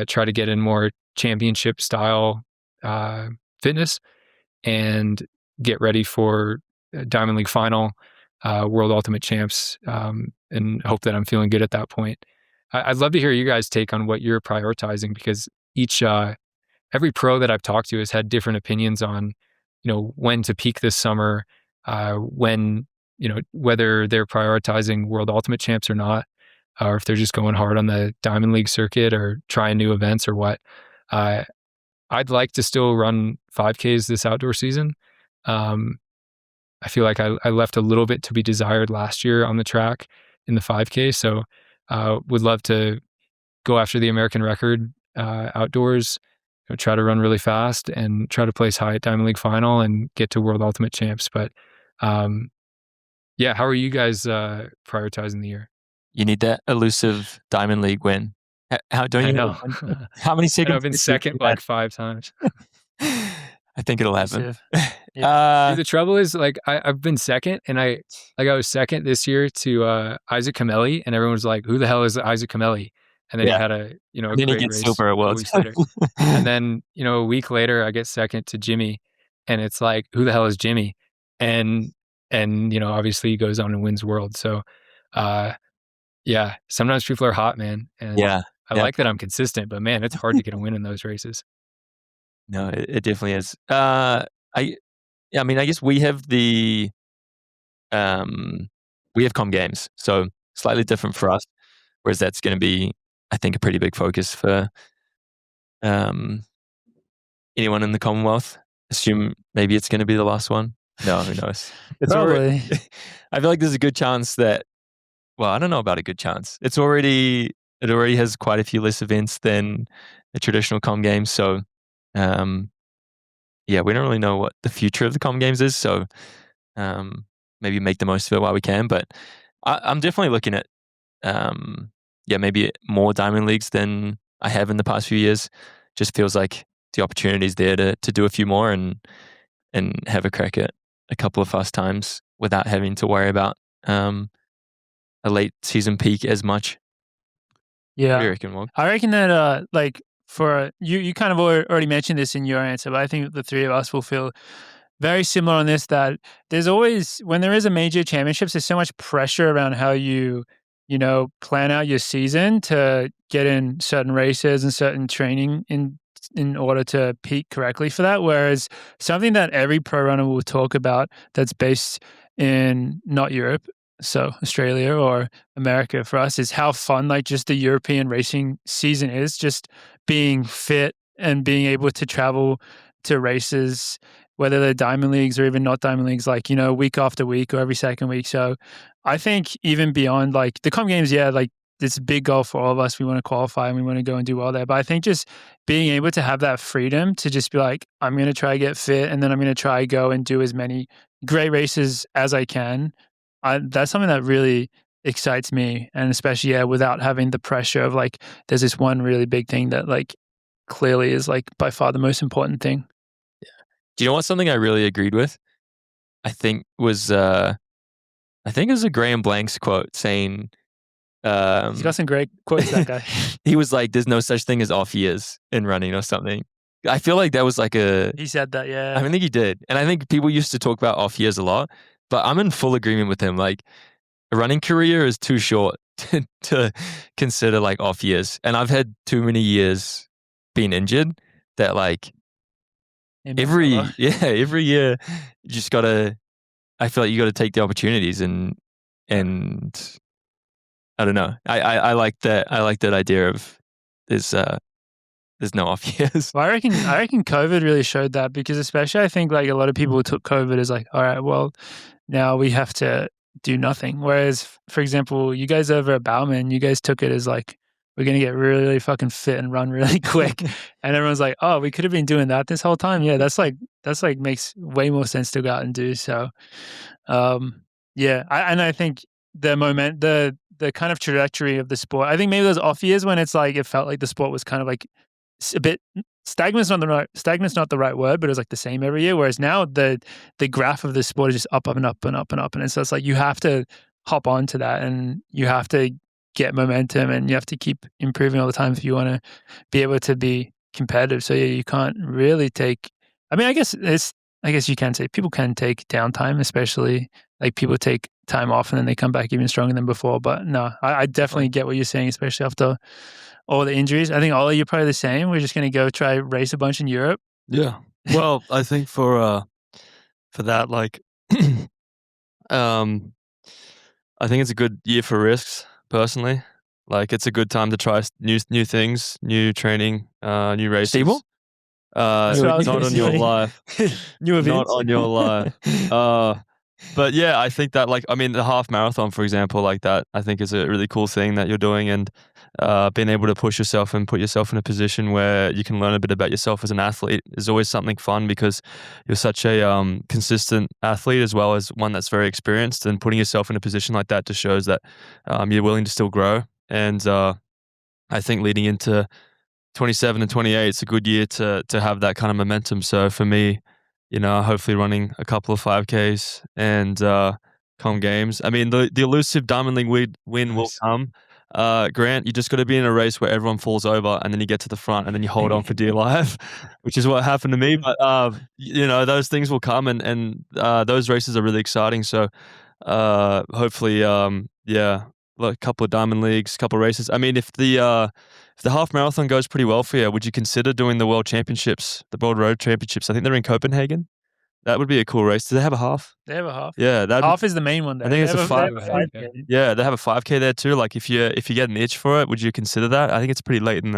try to get in more championship style fitness and get ready for Diamond League final, World Ultimate Champs, and hope that I'm feeling good at that point. I'd love to hear you guys' take on what you're prioritizing, because every pro that I've talked to has had different opinions on, when to peak this summer, when, whether they're prioritizing World Ultimate Champs or not, or if they're just going hard on the Diamond League circuit or trying new events or what. I'd like to still run 5Ks this outdoor season. I feel like I left a little bit to be desired last year on the track in the 5K. So would love to go after the American record outdoors, try to run really fast and try to place high at Diamond League final and get to World Ultimate Champs. But how are you guys prioritizing the year? You need that elusive Diamond League win. How don't you know? How many seconds? I've been second like 5 times. I think it'll happen. Dude, the trouble is, like, I've been second, and I was second this year to Isaac Camelli, and everyone was like, "Who the hell is Isaac Camelli?" And then he had a then he gets silver at Worlds. And then a week later, I get second to Jimmy, and it's like, "Who the hell is Jimmy?" And obviously he goes on and wins Worlds. So, sometimes people are hot, man, and I like that I'm consistent, but man, it's hard to get a win in those races. No, it definitely is. I guess we have we have Com Games, so slightly different for us. Whereas that's going to be, I think, a pretty big focus for anyone in the Commonwealth. Assume maybe it's going to be the last one. No, who knows? It's Probably. I feel like there's a good chance that. Well, I don't know about a good chance. It already has quite a few less events than the traditional Com Games. So, we don't really know what the future of the Com Games is. So, maybe make the most of it while we can. But I'm definitely looking at, maybe more Diamond Leagues than I have in the past few years. Just feels like the opportunity's there to do a few more and have a crack at a couple of fast times without having to worry about a late season peak as much. Yeah. What do you reckon, Morg? I reckon that like for you kind of already mentioned this in your answer, but I think the three of us will feel very similar on this, that there's always, when there is a major championships, there's so much pressure around how you plan out your season to get in certain races and certain training in order to peak correctly for that. Whereas something that every pro runner will talk about that's based in not Europe, so Australia or America for us, is how fun like just the European racing season is, just being fit and being able to travel to races, whether they're diamond leagues or even not diamond leagues, like, week after week or every second week. So I think even beyond like the comp games, like it's a big goal for all of us. We want to qualify and we want to go and do well there. But I think just being able to have that freedom to just be like, I'm going to try to get fit and then I'm going to try go and do as many great races as I can. That's something that really excites me. And especially, without having the pressure of like, there's this one really big thing that like clearly is like by far the most important thing. Do you know what something I really agreed with? I think it was a Graham Blanks quote saying, he's got some great quotes, that guy. he was like, there's no such thing as off years in running or something. I feel like that was like he said that, yeah. I think he did. And I think people used to talk about off years a lot, but I'm in full agreement with him. Like a running career is too short to consider like off years. And I've had too many years being injured that like every year you just gotta, I feel like you gotta take the opportunities and I don't know. I like that idea of there's no off years. Well, I reckon COVID really showed that, because especially I think like a lot of people took COVID as like, all right, well, now we have to do nothing. Whereas, for example, you guys over at Bauman, you guys took it as like, we're going to get really, really fucking fit and run really quick. And everyone's like, oh, we could have been doing that this whole time. Yeah, that's like makes way more sense to go out and do. So, I think the kind of trajectory of the sport, I think maybe those off years when it's like, it felt like the sport was kind of like a bit stagnant's not the right word, but it was like the same every year. Whereas now the graph of the sport is just up and up and up and up. And so it's like, you have to hop onto that and you have to get momentum and you have to keep improving all the time if you want to be able to be competitive. So yeah, you can't really take, I guess you can say people can take downtime, especially like people take time off and then they come back even stronger than before. But no, I definitely get what you're saying, especially after all the injuries. I think Ollie, you're probably the same. We're just going to go try race a bunch in Europe. Yeah. Well, I think for that, like, I think it's a good year for risks. Personally, like it's a good time to try new things, new training, new races. Stable? Not on your life. New events. Not on your life. But yeah, I think that the half marathon, for example, like that, I think is a really cool thing that you're doing, and being able to push yourself and put yourself in a position where you can learn a bit about yourself as an athlete is always something fun, because you're such a consistent athlete as well as one that's very experienced, and putting yourself in a position like that just shows that you're willing to still grow. And I think leading into 27 and 28, it's a good year to have that kind of momentum. So for me, hopefully running a couple of 5Ks and com games. I mean, the elusive Diamond League win will come. Grant, you just got to be in a race where everyone falls over and then you get to the front and then you hold on for dear life, which is what happened to me. But, those things will come, and those races are really exciting. So hopefully, a couple of Diamond Leagues, couple of races. I mean, if the half marathon goes pretty well for you, would you consider doing the World Championships, the World Road Championships? I think they're in Copenhagen. That would be a cool race. Do they have a half? They have a half. Yeah, half is the main one. There. I think it's a 5K. Yeah, they have a 5K there too. Like if you get an itch for it, would you consider that? I think it's pretty late in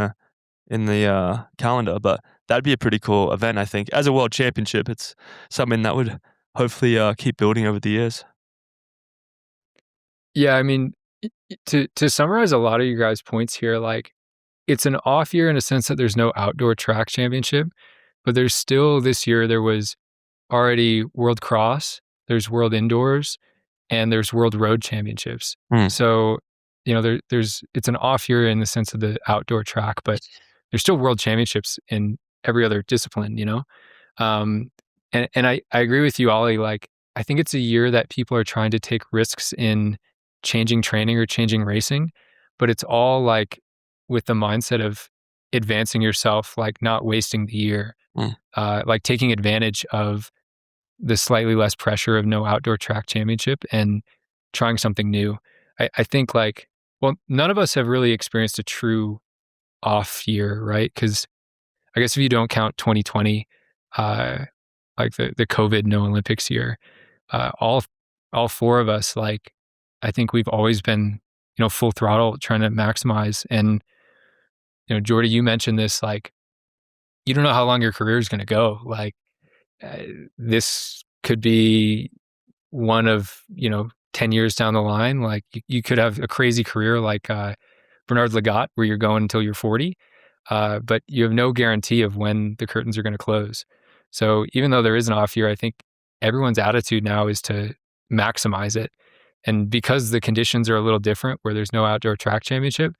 the calendar, but that'd be a pretty cool event. I think as a World Championship, it's something that would hopefully keep building over the years. Yeah, I mean, to summarize a lot of you guys' points here, like it's an off year in a sense that there's no outdoor track championship, but there's still this year there was already World Cross, there's World Indoors, and there's World Road Championships. So, it's an off year in the sense of the outdoor track, but there's still World Championships in every other discipline, And I agree with you, Ollie, like I think it's a year that people are trying to take risks in changing training or changing racing, but it's all like with the mindset of advancing yourself, like not wasting the year, like taking advantage of the slightly less pressure of no outdoor track championship and trying something new. I think like, well, none of us have really experienced a true off year, right? Because I guess if you don't count 2020, like the COVID no Olympics year, all four of us, like, I think we've always been, full throttle trying to maximize. And, Jordy, you mentioned this, like, you don't know how long your career is going to go. Like, this could be one of, 10 years down the line. Like, you could have a crazy career like Bernard Lagat, where you're going until you're 40, but you have no guarantee of when the curtains are going to close. So even though there is an off year, I think everyone's attitude now is to maximize it. And because the conditions are a little different, where there's no outdoor track championship,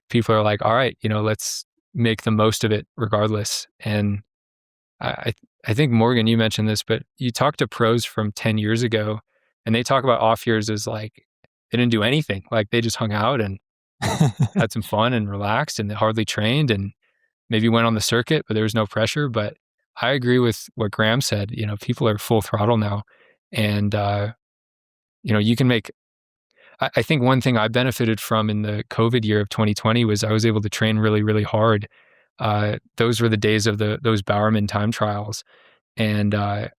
people are like, all right, let's make the most of it regardless. And I think, Morgan, you mentioned this, but you talked to pros from 10 years ago, and they talk about off years as like, they didn't do anything. Like, they just hung out and had some fun and relaxed, and they hardly trained and maybe went on the circuit, but there was no pressure. But I agree with what Graham said. People are full throttle now. And, you can make, I think one thing I benefited from in the COVID year of 2020 was I was able to train really, really hard. Those were the days of those Bowerman time trials. And I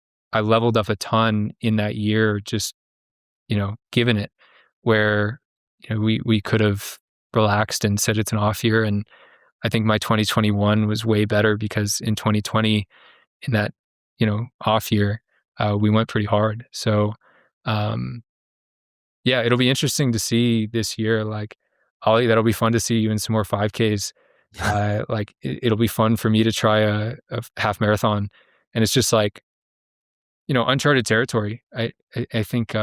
leveled up a ton in that year, just, given it, where, we could have relaxed and said it's an off year. And I think my 2021 was way better because in 2020, in that, off year, we went pretty hard. So, yeah, it'll be interesting to see this year. Like, Ollie, that'll be fun to see you in some more 5Ks. Like, it'll be fun for me to try a half marathon. And it's just like, uncharted territory. I think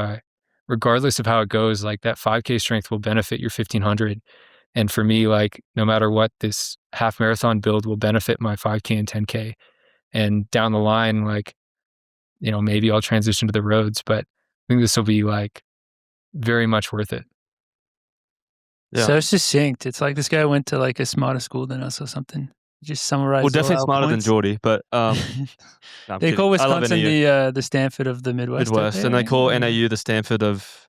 regardless of how it goes, like, that 5K strength will benefit your 1500. And for me, like, no matter what, this half marathon build will benefit my 5K and 10K. And down the line, like, maybe I'll transition to the roads, but I think this will be like very much worth it. Yeah. So succinct. It's like this guy went to like a smarter school than us or something. Just summarize. Well, definitely smarter than Jordy, but no, they call Wisconsin the Stanford of the Midwest. And they call NAU the Stanford of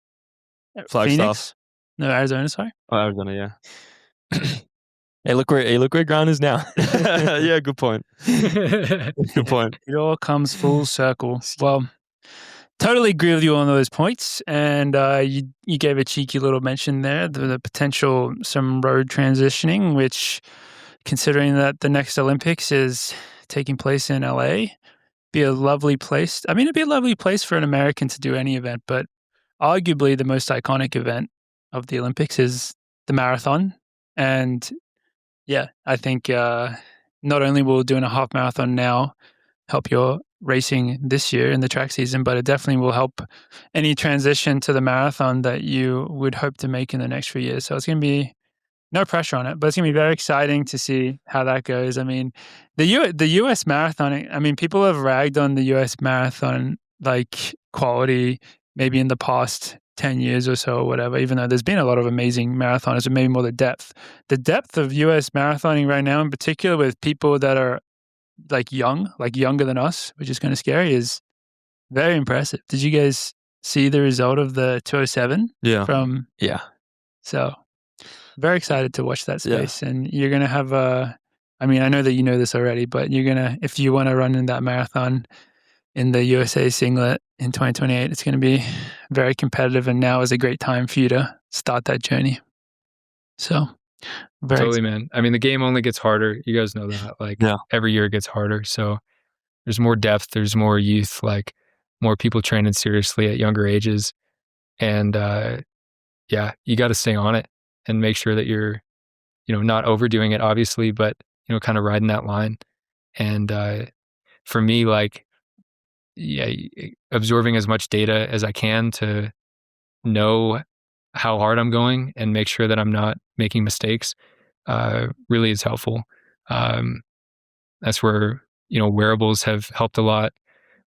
Flagstaff. No, Arizona. Sorry. Oh, Arizona. Yeah. Hey, look where Grant is now. Yeah, good point. Good point. It all comes full circle. Well, totally agree with you on those points. And you gave a cheeky little mention there, the potential some road transitioning, which, considering that the next Olympics is taking place in LA, be a lovely place. I mean, it'd be a lovely place for an American to do any event, but arguably the most iconic event of the Olympics is the marathon. And yeah, I think not only will doing a half marathon now help your racing this year in the track season, but it definitely will help any transition to the marathon that you would hope to make in the next few years. So it's going to be no pressure on it, but it's going to be very exciting to see how that goes. I mean, the U.S. marathon, I mean, people have ragged on the U.S. marathon like quality maybe in the past 10 years or so or whatever, even though there's been a lot of amazing marathoners, but maybe more the depth. The depth of U.S. marathoning right now, in particular with people that are like younger than us, which is kind of scary, is very impressive. Did you guys see the result of the 207? Yeah. So very excited to watch that space. Yeah. And you're going to have I mean, I know that you know this already, but you're going to, if you want to run in that marathon in the USA singlet in 2028, it's going to be very competitive. And now is a great time for you to start that journey. So totally, man. I mean, the game only gets harder. You guys know that. Like, every year it gets harder. So there's more depth, there's more youth, like more people training seriously at younger ages. And you got to stay on it and make sure that you're, not overdoing it, obviously, but, kind of riding that line. And for me, like, absorbing as much data as I can to know how hard I'm going and make sure that I'm not making mistakes really is helpful. That's where, wearables have helped a lot.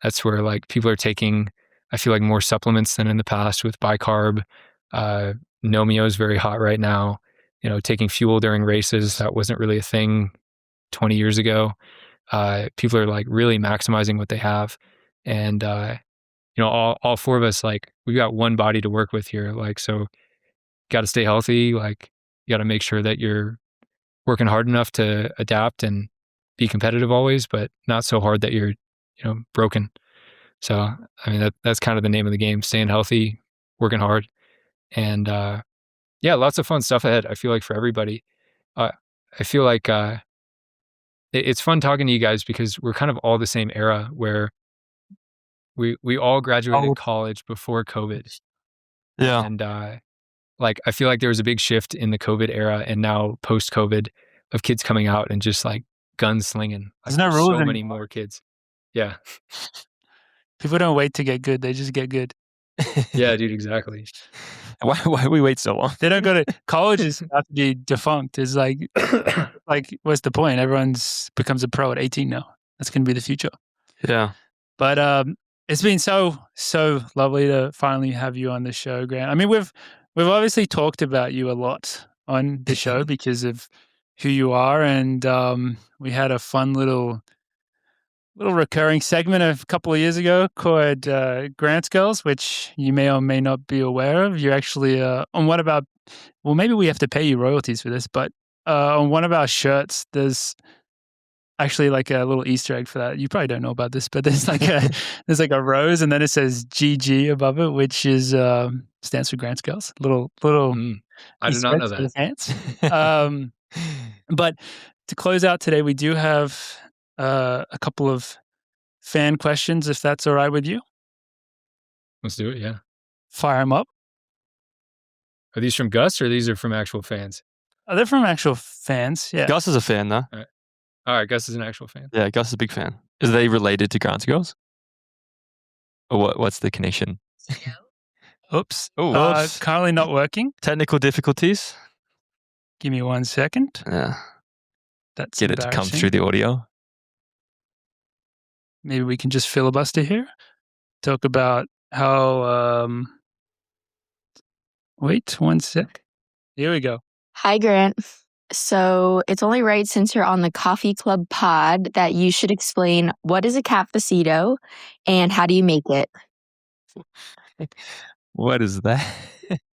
That's where, like, people are taking I feel like more supplements than in the past with bicarb. Nomeo is very hot right now. Taking fuel during races, that wasn't really a thing 20 years ago. People are like really maximizing what they have. And, all four of us, like, we've got one body to work with here. Like, so got to stay healthy. Like, you got to make sure that you're working hard enough to adapt and be competitive always, but not so hard that you're, broken. So, I mean, that's kind of the name of the game, staying healthy, working hard. And, lots of fun stuff ahead. I feel like for everybody, I feel like, it's fun talking to you guys because we're kind of all the same era where we all graduated college before COVID. Yeah. And, I feel like there was a big shift in the COVID era and now post-COVID of kids coming out and just like gunslinging. There's no rules so many anymore. more kids. Yeah. People don't wait to get good; they just get good. Yeah, dude, exactly. Why do we wait so long? They don't go to college. Is about to be defunct. It's like what's the point? Everyone's becomes a pro at 18 now. That's going to be the future. Yeah. But it's been so lovely to finally have you on the show, Grant. I mean, we've obviously talked about you a lot on the show because of who you are, and we had a fun little recurring segment a couple of years ago called Grant's Girls, which you may or may not be aware of. You're actually on one of our, well, maybe we have to pay you royalties for this, but on one of our shirts, there's actually like a little Easter egg for that. You probably don't know about this, but there's like a rose, and then it says GG above it, which is stands for Grant's Girls. Little. I did not know that. Fans. But to close out today, we do have a couple of fan questions, if that's all right with you. Let's do it. Yeah. Fire them up. Are these from Gus or these are from actual fans? They're from actual fans. Yeah. Gus is a fan, though. All right. Gus is an actual fan. Yeah, Gus is a big fan. Is they related to Grant's Girls? Or what's the connection? Oops. Oops. Currently not working. Technical difficulties? Give me 1 second. Yeah. That's Get it to come through the audio. Maybe we can just filibuster here. Talk about how. Wait 1 sec. Here we go. Hi, Grant. So it's only right, since you're on the Coffee Club pod, that you should explain what is a cafecito and how do you make it? What is that?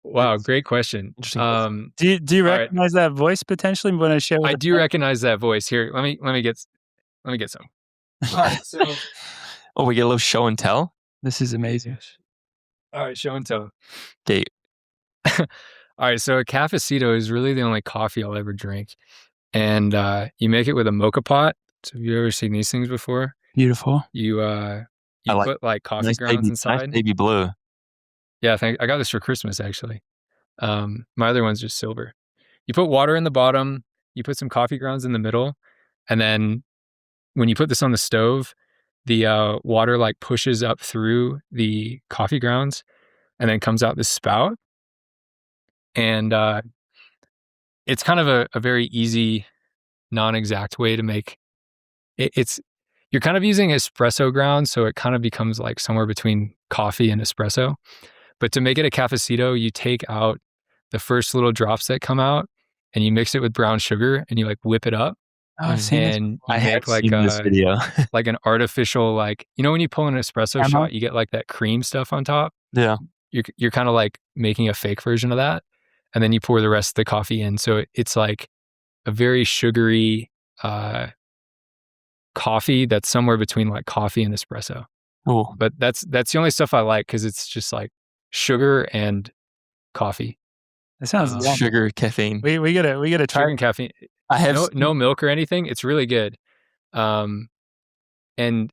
Wow, great question. Interesting. Do you recognize that voice potentially? When I share, I do recognize that voice. Here, let me get some. All right, so We get a little show and tell. This is amazing. all right, show and tell. Okay. All right, so a cafecito is really the only coffee I'll ever drink, and you make it with a mocha pot. So have you ever seen these things before? Beautiful. You put like coffee grounds inside. Nice baby blue. Yeah, I got this for Christmas actually. My other one's just silver. You put water in the bottom, you put some coffee grounds in the middle, and then when you put this on the stove, the water like pushes up through the coffee grounds and then comes out this spout. And it's kind of a very easy, non-exact way to make it. You're kind of using espresso grounds, so it kind of becomes like somewhere between coffee and espresso. But to make it a cafecito, you take out the first little drops that come out and you mix it with brown sugar and you like whip it up. Oh, I've seen and you I have make like seen this video. like an artificial, like, when you pull an espresso shot, you get like that cream stuff on top. Yeah. You're kind of like making a fake version of that. And then you pour the rest of the coffee in. So it's like a very sugary coffee that's somewhere between like coffee and espresso. Oh, But that's the only stuff I like because it's just like sugar and coffee. That sounds yum. Sugar, caffeine. We gotta Sugar try. and caffeine. I have No milk or anything. It's really good. And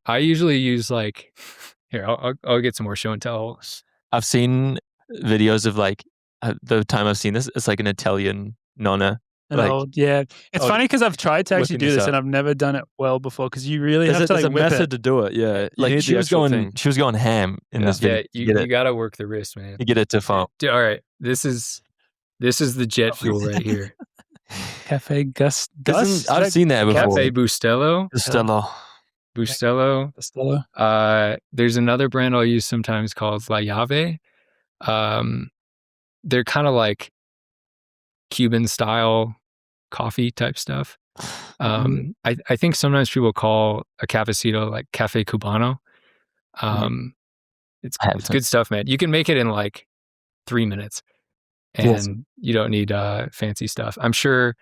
I usually use like, here, I'll get some more show and tell. I've seen videos of like the time I've seen this, it's like an Italian nonna. Yeah. It's funny because I've tried to actually whipping do this this up. and I've never done it well before because you really there's have to a like whip method it. to do it. Yeah. You Like need she the was actual going, thing. she was going ham in this Yeah, video. you got to work the wrist, man. to get it to fall. Dude, all right, this is the jet fuel right here. Cafe Gus. I've seen that before. Cafe Bustelo. Costello. Bustelo. There's another brand I'll use sometimes called La Llave. They're kind of like Cuban style coffee type stuff. I think sometimes people call a cafecito like Cafe Cubano. It's good stuff, man. You can make it in like 3 minutes, and you don't need fancy stuff. I'm sure.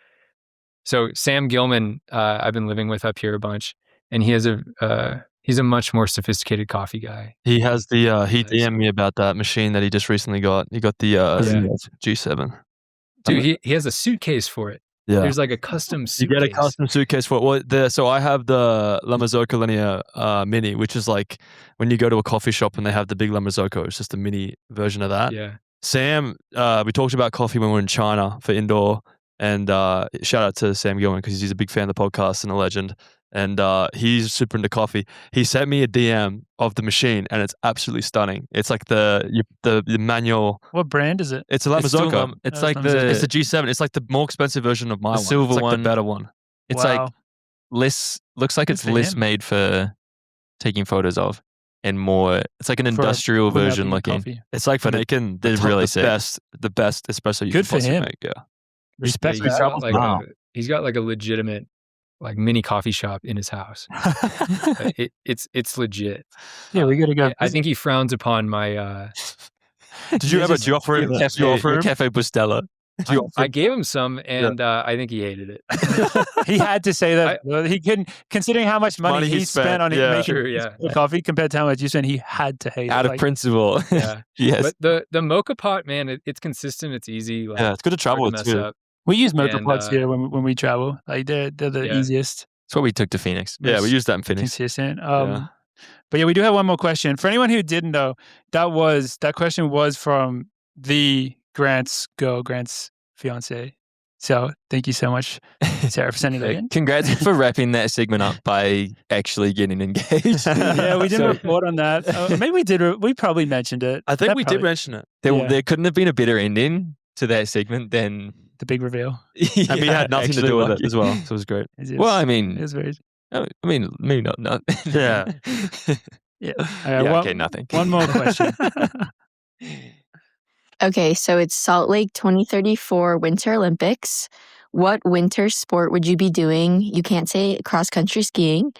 So Sam Gilman, I've been living with up here a bunch, and he's a much more sophisticated coffee guy. He has the he DM'd me about that machine that he just recently got. He got the G7. Dude, he has a suitcase for it. Yeah. There's like a custom suitcase. You get a custom suitcase for it. So I have the La Marzocco Linea Mini, which is like when you go to a coffee shop and they have the big La Marzocco. It's just a mini version of that. Yeah. Sam, we talked about coffee when we were in China for indoor. And shout out to Sam Gilman because he's a big fan of the podcast and a legend. And he's super into coffee. He sent me a DM of the machine, and it's absolutely stunning. It's like the manual. What brand is it? It's a La Marzocco. It's It's like the G7. It's like the more expensive version of my one. silver It's like one. the better one. It's Wow. like less. Looks like Good it's for less him. made for taking photos of, and more. It's like an For industrial without version being looking. coffee. It's like for But making they're the, really the sick. best espresso you Good can for possibly him. make. Yeah. Respect he's that. got he's got like a legitimate like mini coffee shop in his house. It's legit. Yeah, we gotta go. I think he frowns upon my. Did you offer him? Did you offer him? Cafe Bustelo? I gave him some, and I think he hated it. He had to say that. He couldn't, considering how much money he spent on it making Sure, coffee compared to how much you spent. He had to hate Out it. of principle. Yeah. Yes. But the mocha pot, man, it's consistent. It's easy. Like, Yeah, it's good to travel hard with to mess too. up. We use mocha And, pots here when we travel. Like they're the easiest, That's what we took to Phoenix. Yeah, we used that in Phoenix. consistent. Yeah. But yeah, we do have one more question. For anyone who didn't know, that question was from the Grant's fiance. So thank you so much, Sarah, for sending that in. Congrats for wrapping that segment up by actually getting engaged. Yeah, we didn't report on that. Maybe we did. We probably mentioned it. I think That we probably- did mention it. There couldn't have been a better ending to that segment than the big reveal. And we had nothing to do with it as well. So it was great. Well, I it mean, was very. maybe not. Yeah. Yeah. Okay, nothing. One more question. Okay, so it's Salt Lake 2034 Winter Olympics. What winter sport would you be doing? You can't say cross country skiing.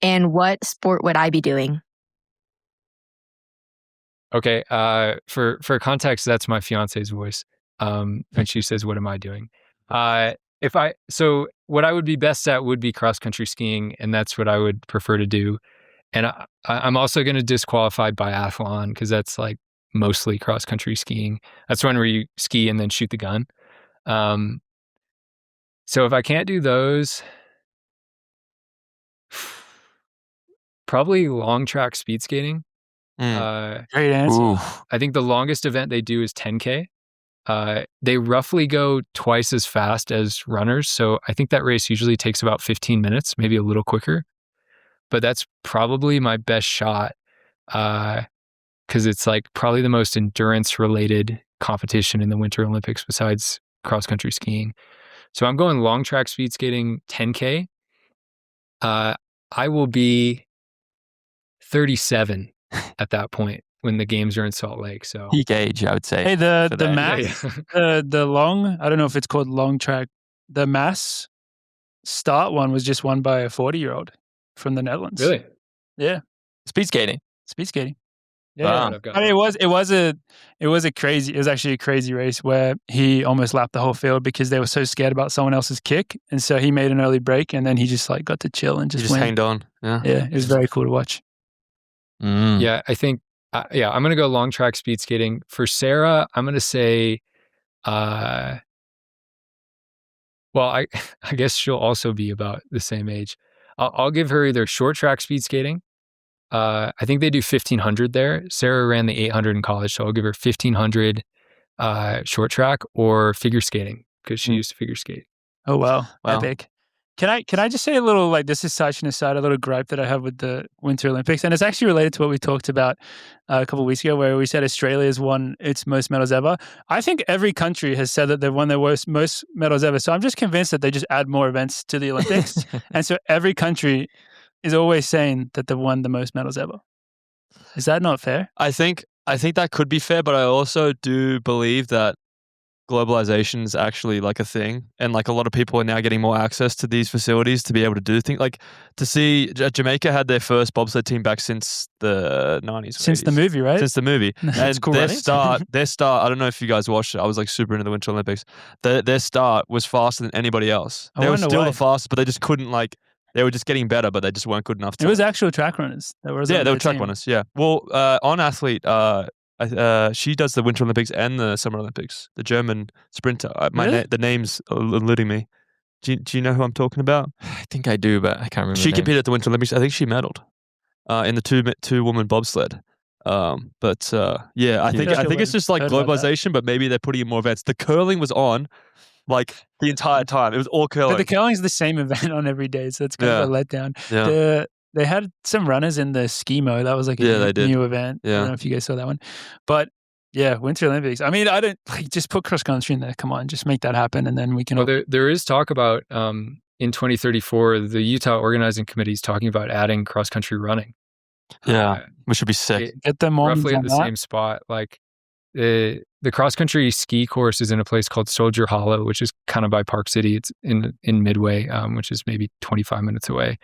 And what sport would I be doing? Okay. For context, that's my fiance's voice. And she says, "What am I doing?" So what I would be best at would be cross country skiing, and that's what I would prefer to do. And I'm also going to disqualify biathlon because that's like mostly cross country skiing. That's one where you ski and then shoot the gun. So if I can't do those, probably long track speed skating. Great answer. Ooh. I think the longest event they do is 10K. They roughly go twice as fast as runners. So I think that race usually takes about 15 minutes, maybe a little quicker. But that's probably my best shot because it's like probably the most endurance related competition in the Winter Olympics besides cross country skiing. So I'm going long track speed skating 10K. I will be 37 at that point when the games are in Salt Lake. So Peak age, I would say. Hey, the for that. mass, the long. I don't know if it's called long track. The mass start one was just won by a 40-year-old from the Netherlands. Really? Yeah, Speed skating. speed skating. Yeah, Wow. yeah. I mean, it was actually a crazy race where he almost lapped the whole field because they were so scared about someone else's kick, and so he made an early break, and then he just like got to chill and You just just win. hanged on. Yeah. Yeah, it was very cool to watch. Mm. Yeah, I think, I'm going to go long track speed skating. For Sarah, I'm going to say, I guess she'll also be about the same age. I'll give her either short track speed skating. I think they do 1500 there. Sarah ran the 800 in college, so I'll give her 1500 short track or figure skating because she used to figure skate. Oh wow, Wow. epic! Can I just say a little, like, this is such an aside, a little gripe that I have with the Winter Olympics, and it's actually related to what we talked about a couple of weeks ago, where we said Australia has won its most medals ever. I think every country has said that they've won their most medals ever. So I'm just convinced that they just add more events to the Olympics, and so every country is always saying that they've won the most medals ever. Is that not fair? I think that could be fair, but I also do believe that globalization is actually like a thing, and like a lot of people are now getting more access to these facilities to be able to do things. Like to see Jamaica had their first bobsled team back since the 90s. Since the movie, right? Since the movie. And cool, their right? start, I don't know if you guys watched it. I was like super into the Winter Olympics. Their start was faster than anybody else. I They were wonder still why. the fastest, but they just couldn't like. They were just getting better, but they just weren't good enough to. It was actual track runners. That was Yeah, on they were their track team. runners. Yeah. Well, on athlete, she does the Winter Olympics and the Summer Olympics. The German sprinter. Really? The name's eluding me. Do you know who I'm talking about? I think I do, but I can't remember. She the name. competed at the Winter Olympics. I think she medaled in the two woman bobsled. Yeah, I think it's just like Heard about that. globalization, but maybe they're putting in more events. The curling was on like the entire time. It was all curling. But the curling's the same event on every day, so it's kind of a letdown. Yeah. They had some runners in the skimo. That was like a they did. new event. I Yeah. don't know if you guys saw that one. But yeah, Winter Olympics. I mean, I don't like just put cross country in there. Come on, just make that happen, and then we can. Well, there is talk about in 2034, the Utah organizing committee is talking about adding cross country running. Yeah, which would be sick. Get them on Roughly at the that. same spot. Like the cross country ski course is in a place called Soldier Hollow, which is kind of by Park City. It's in Midway, which is maybe 25 minutes away.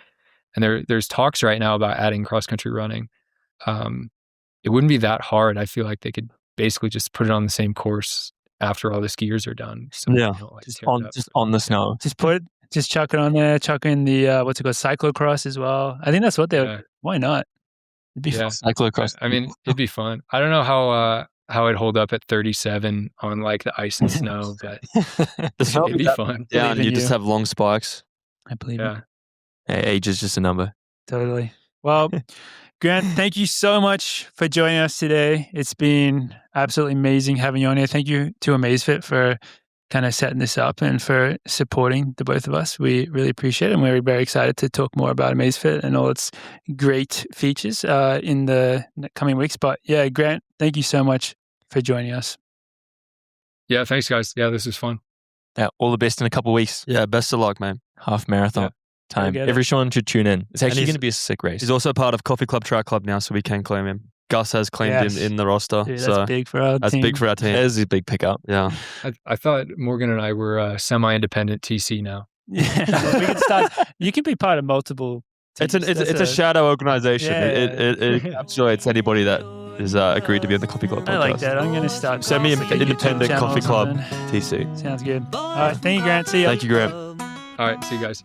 And there's talks right now about adding cross country running. It wouldn't be that hard. I feel like they could basically just put it on the same course after all the skiers are done. So Yeah. they don't, like, Just tear it up. on the snow. Just chuck it on there. Chuck in the what's it called, cyclocross as well. I think that's what Yeah. Why not? It'd be fun. Cyclocross. I mean, it'd be fun. I don't know how it'd hold up at 37 on like the ice and snow, but The snow it'd be fun. down, Believe in you just you. have long spikes. I believe it. Yeah. Age is just a number. Totally. Well, Grant, thank you so much for joining us today. It's been absolutely amazing having you on here. Thank you to Amazfit for kind of setting this up and for supporting the both of us. We really appreciate it, and we're very excited to talk more about Amazfit and all its great features in the coming weeks. But yeah, Grant, thank you so much for joining us. Yeah, thanks guys. Yeah, this was fun. Yeah, all the best in a couple of weeks. Yeah, best of luck, man. Half marathon time. get it. Everyone should tune in. It's actually he's- going to be a sick race. He's also part of Coffee Club Track Club now, so we can claim him. Gus has claimed Yes. him in the roster. Dude, so that's big for our that's team. big for our team. There's a big pickup. Yeah. I thought Morgan and I were semi-independent TC now. Yeah, we can start. You can be part of multiple teams. It's a shadow organization. Yeah. It encapsulates anybody that is agreed to be on the Coffee Club podcast. I like that. I'm going to start. Send me like a an independent YouTube channel Coffee or Club something. TC. Sounds good. All right. Thank you, Grant. See you. Thank you, Graham. All right, see you guys.